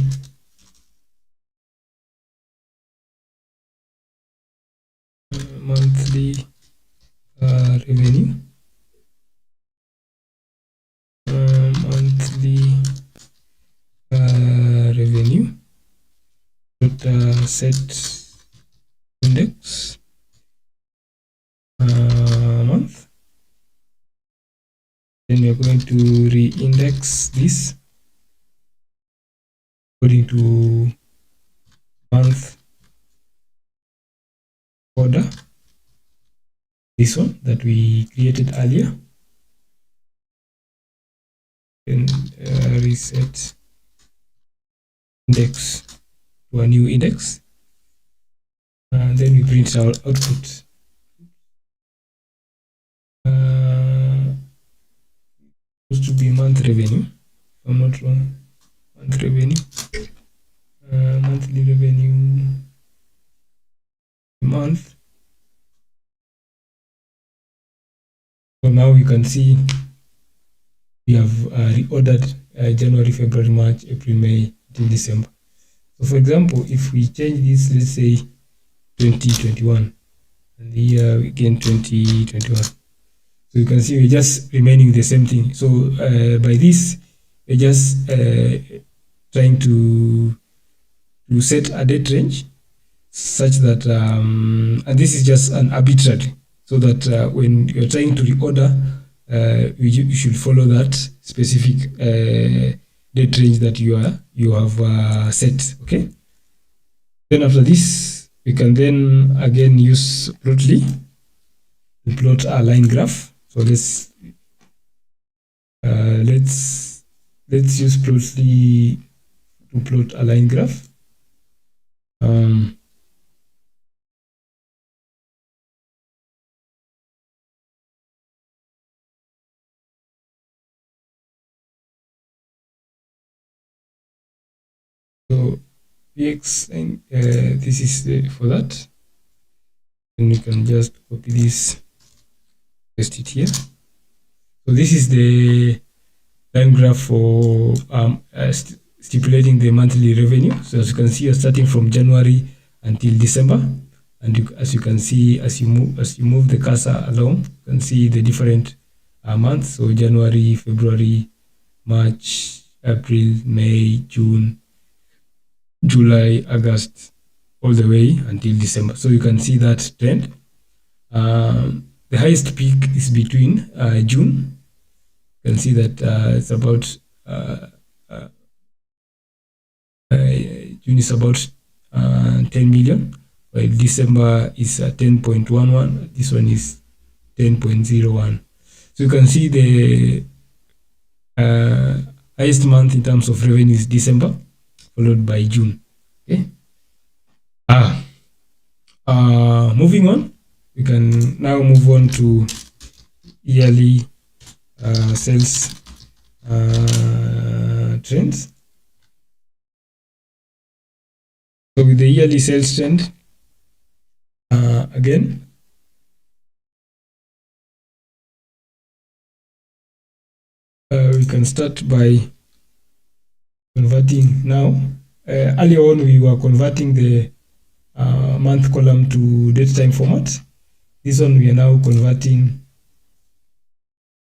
revenue. Monthly revenue. Set index month. Then we're going to re-index this according to month order. This one that we created earlier. Then reset index to a new index. And then we print our output. Supposed to be month revenue, if I'm not wrong. Month revenue. Monthly revenue month. So now we can see we have reordered January, February, March, April, May till December. So for example, if we change this, let's say 2021, and here again 2021. So you can see we're just remaining the same thing. So by this, we're just trying to set a date range such that, and this is just an arbitrary, so that when you're trying to reorder, you should follow that specific date range that you have set. Okay. Then after this, we can then again use Plotly to plot a line graph. So let's use Plotly to plot a line graph. So px, and this is for that. Then we can just copy this, paste it here. So this is the line graph for stipulating the monthly revenue. So as you can see, you're starting from January until December, and as you can see, as you move the cursor along, you can see the different months. So January, February, March, April, May, June, July, August, all the way until December. So you can see that trend. The highest peak is between June. You can see that it's about June is about 10 million, while December is 10.11. This one is 10.01. So you can see the highest month in terms of revenue is December, followed by June. Okay. Moving on, we can now move on to yearly sales trends. So with the yearly sales trend, again, we can start by converting now. Earlier on, we were converting the month column to date time format. This one we are now converting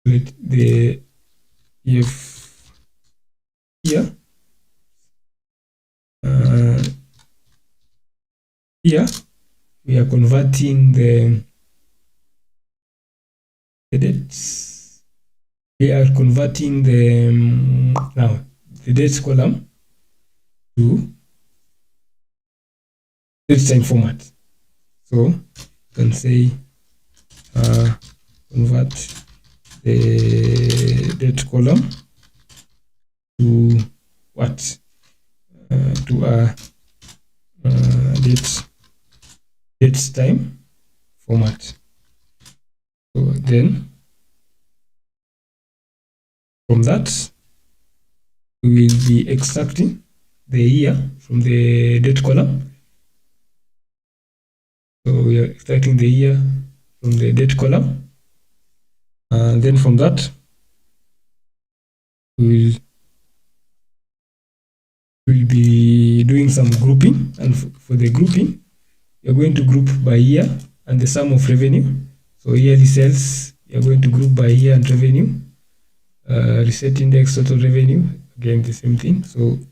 the EF here. Here we are converting the dates. We are converting the now the dates column to date time format. So you can say convert the date column to what? To a date time format. So then from that, we will be extracting the year from the date column. So we are extracting the year from the date column. And then from that, we will be doing some grouping. And for the grouping, you're going to group by year and the sum of revenue. So yearly sales, you're going to group by year and revenue. Reset index, total revenue, again the same thing. So you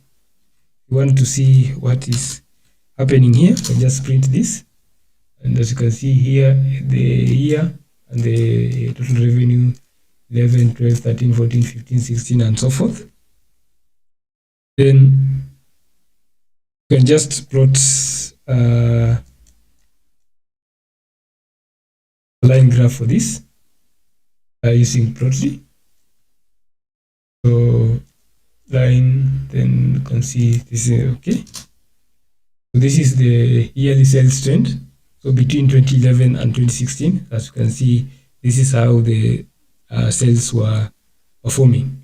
want to see what is happening here, so just print this. And as you can see here, the year and the total revenue 11, 12, 13, 14, 15, 16, and so forth. Then you can just plot a line graph for this using Plotly. So line, then you can see this is okay. So this is the yearly sales trend. So between 2011 and 2016, as you can see, this is how the sales were performing.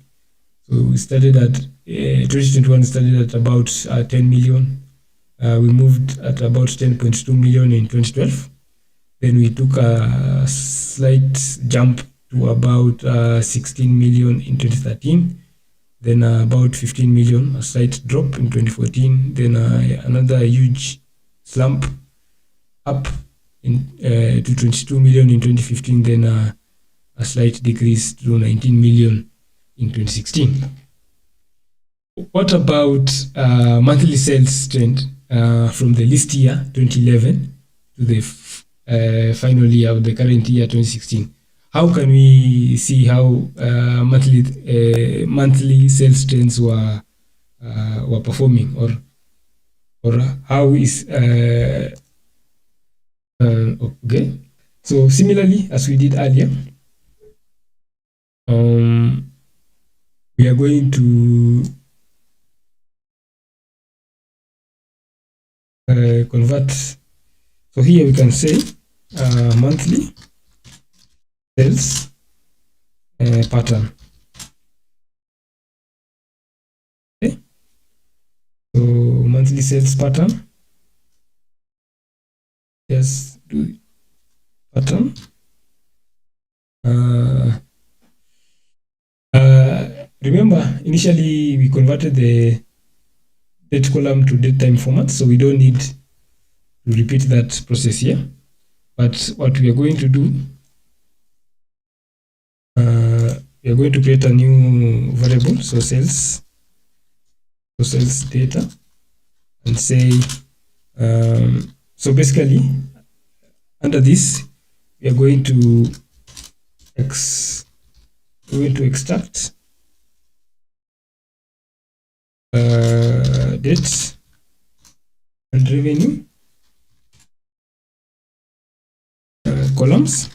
So we started at 2021 started at about 10 million. We moved at about 10.2 million in 2012. Then we took a slight jump to about 16 million in 2013. Then about 15 million, a slight drop in 2014. Then another huge slump up to 22 million in 2015. Then a slight decrease to 19 million in 2016. What about monthly sales trend from the list year 2011 to the final year of the current year 2016? How can we see how monthly sales trends were performing, or how is okay? So similarly, as we did earlier, we are going to convert. So here we can say monthly sales pattern. Okay. So monthly sales pattern. Just do pattern. Remember, initially we converted the date column to date time format, so we don't need to repeat that process here. But what we are going to do, we are going to create a new variable, so sales data, and say, so basically under this we are going to extract dates and revenue columns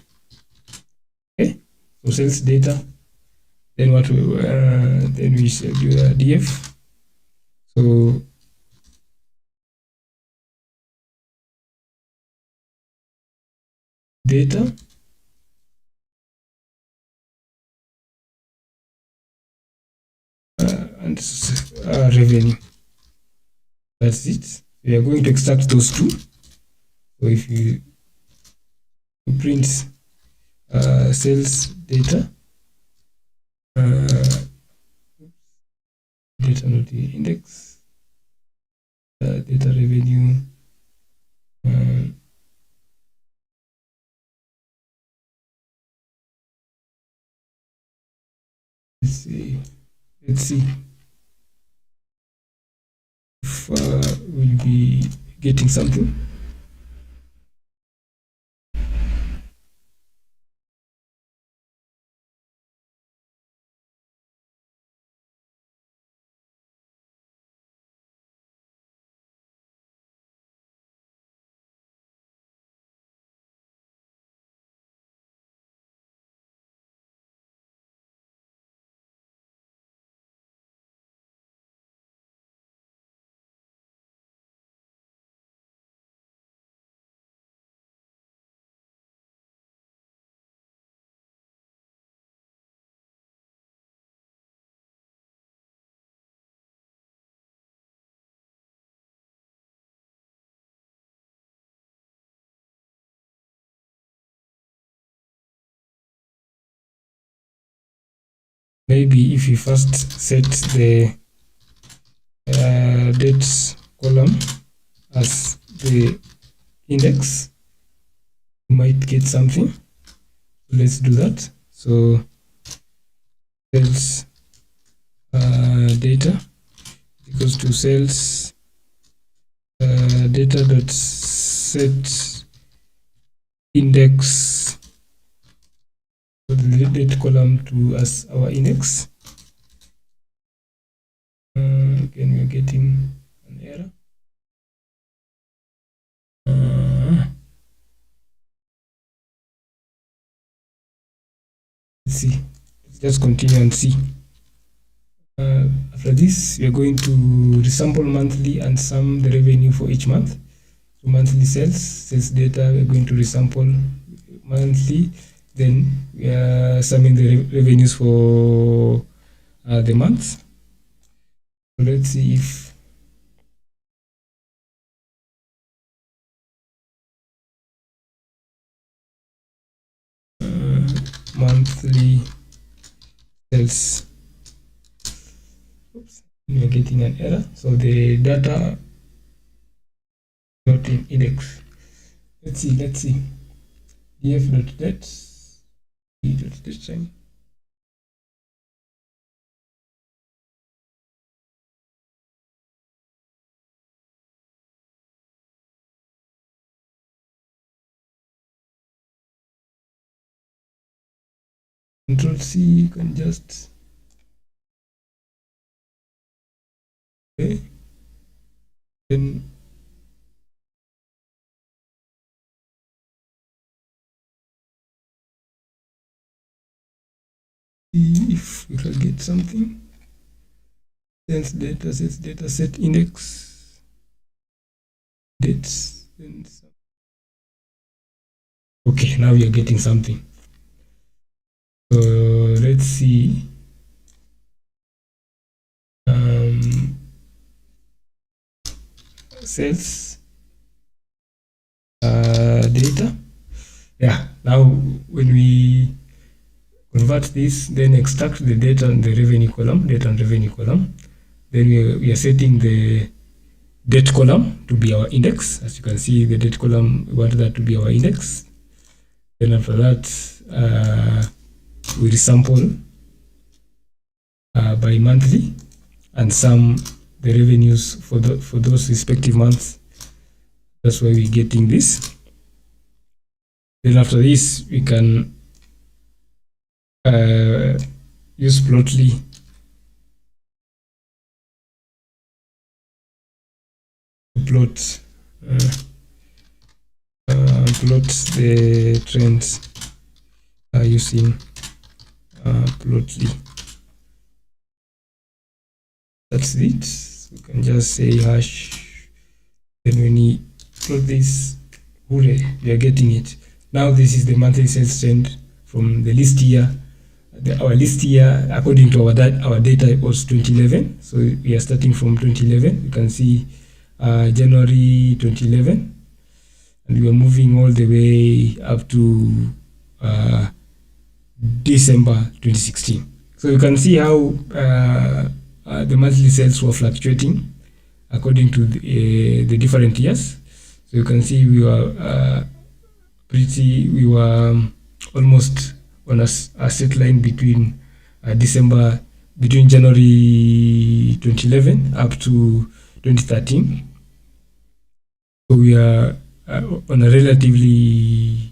So sales data. Then what we then we should do a df. So data and revenue. That's it. We are going to extract those two. So if you print sales data, data not the index, data revenue, let's see if we'll be getting something. Maybe if you first set the dates column as the index, you might get something. Let's do that. So sales data equals to sales data dot set index, so the date column to as our index. Again, we're getting an error. Let's see. Let's just continue and see. After this, we are going to resample monthly and sum the revenue for each month. So monthly sales data, we're going to resample monthly, then we are summing the revenues for the month. So let's see if monthly sales. Oops, we are getting an error. So the data not in index. Let's see. df.det this time. Control C, you can just okay. Then see if we can get something. Sales data set index dates. Okay, now we are getting something. So let's see. Sales data. Yeah, now when we convert this, then extract the data and the revenue column, then we are setting the date column to be our index. As you can see, the date column, we want that to be our index. Then after that, we resample by monthly and sum the revenues for those respective months. That's why we're getting this. Then after this, we can use Plotly to plot the trends using Plotly. That's it. We can just say hash. Then when we plot this, hooray, we are getting it. Now this is the monthly sales trend from the list year. Our list year, according to our data, was 2011. So we are starting from 2011. You can see January 2011, and we are moving all the way up to December 2016. So you can see how the monthly sales were fluctuating according to the different years. So you can see we were almost on a set line between January 2011 up to 2013. So we are on a relatively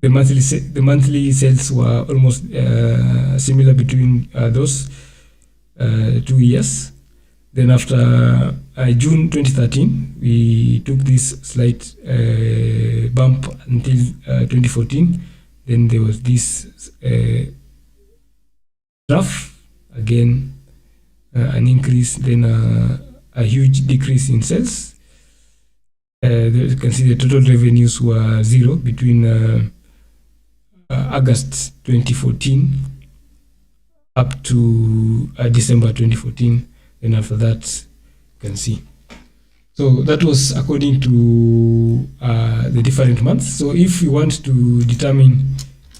the monthly sales were almost similar between those 2 years. Then after June 2013, we took this slight bump until 2014. Then there was this graph, again an increase, then a huge decrease in sales. You can see the total revenues were zero between August 2014 up to December 2014. Then after that, you can see. So that was according to the different months. So if we want to determine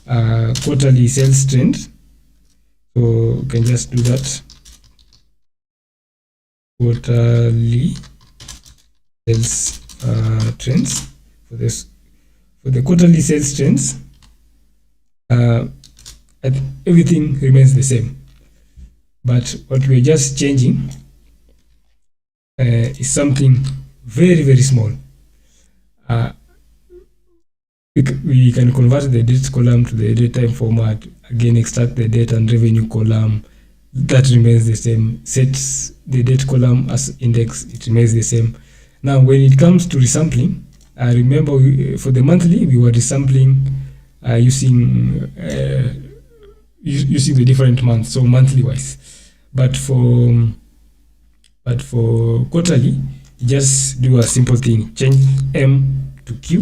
quarterly sales trend, so we can just do that. Quarterly sales trends. For the quarterly sales trends, everything remains the same. But what we're just changing is something very, very small. We can convert the date column to the date time format, again extract the date and revenue column. That remains the same. Set the date column as index, it remains the same. Now when it comes to resampling, remember for the monthly we were resampling using the different months, so monthly wise. But for quarterly, just do a simple thing, change M to Q.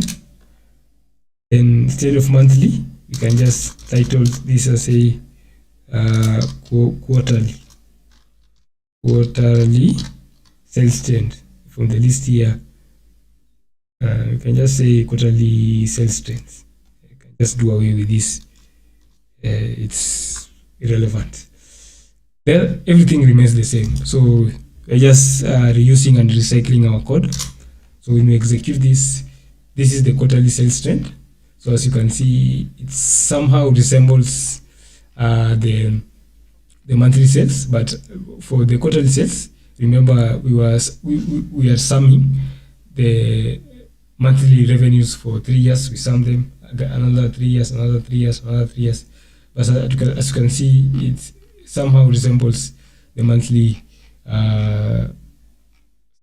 Then instead of monthly, you can just title this as a quarterly sales trend from the list here. You can just say quarterly sales trends. You can just do away with this. It's irrelevant. Then everything remains the same. So we're just reusing and recycling our code. So when we execute this, this is the quarterly sales trend. So as you can see, it somehow resembles the monthly sales, but for the quarterly sales, remember we are summing the monthly revenues for 3 years. We sum them, another 3 years, another 3 years, another 3 years. But as you can see, it somehow resembles the monthly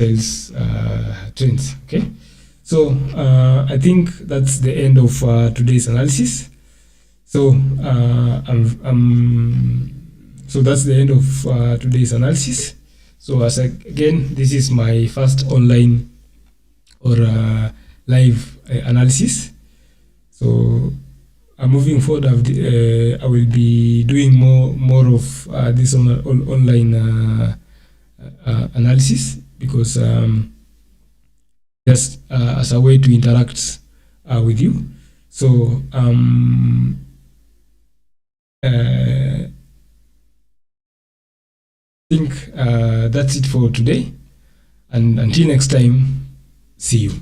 sales trends. Okay, so I think that's the end of today's analysis. So so that's the end of today's analysis. So again, this is my first online or live analysis. So moving forward, I will be doing more of this online analysis, because just as a way to interact with you. So I think that's it for today, and until next time, see you.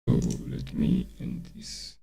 So let me end this.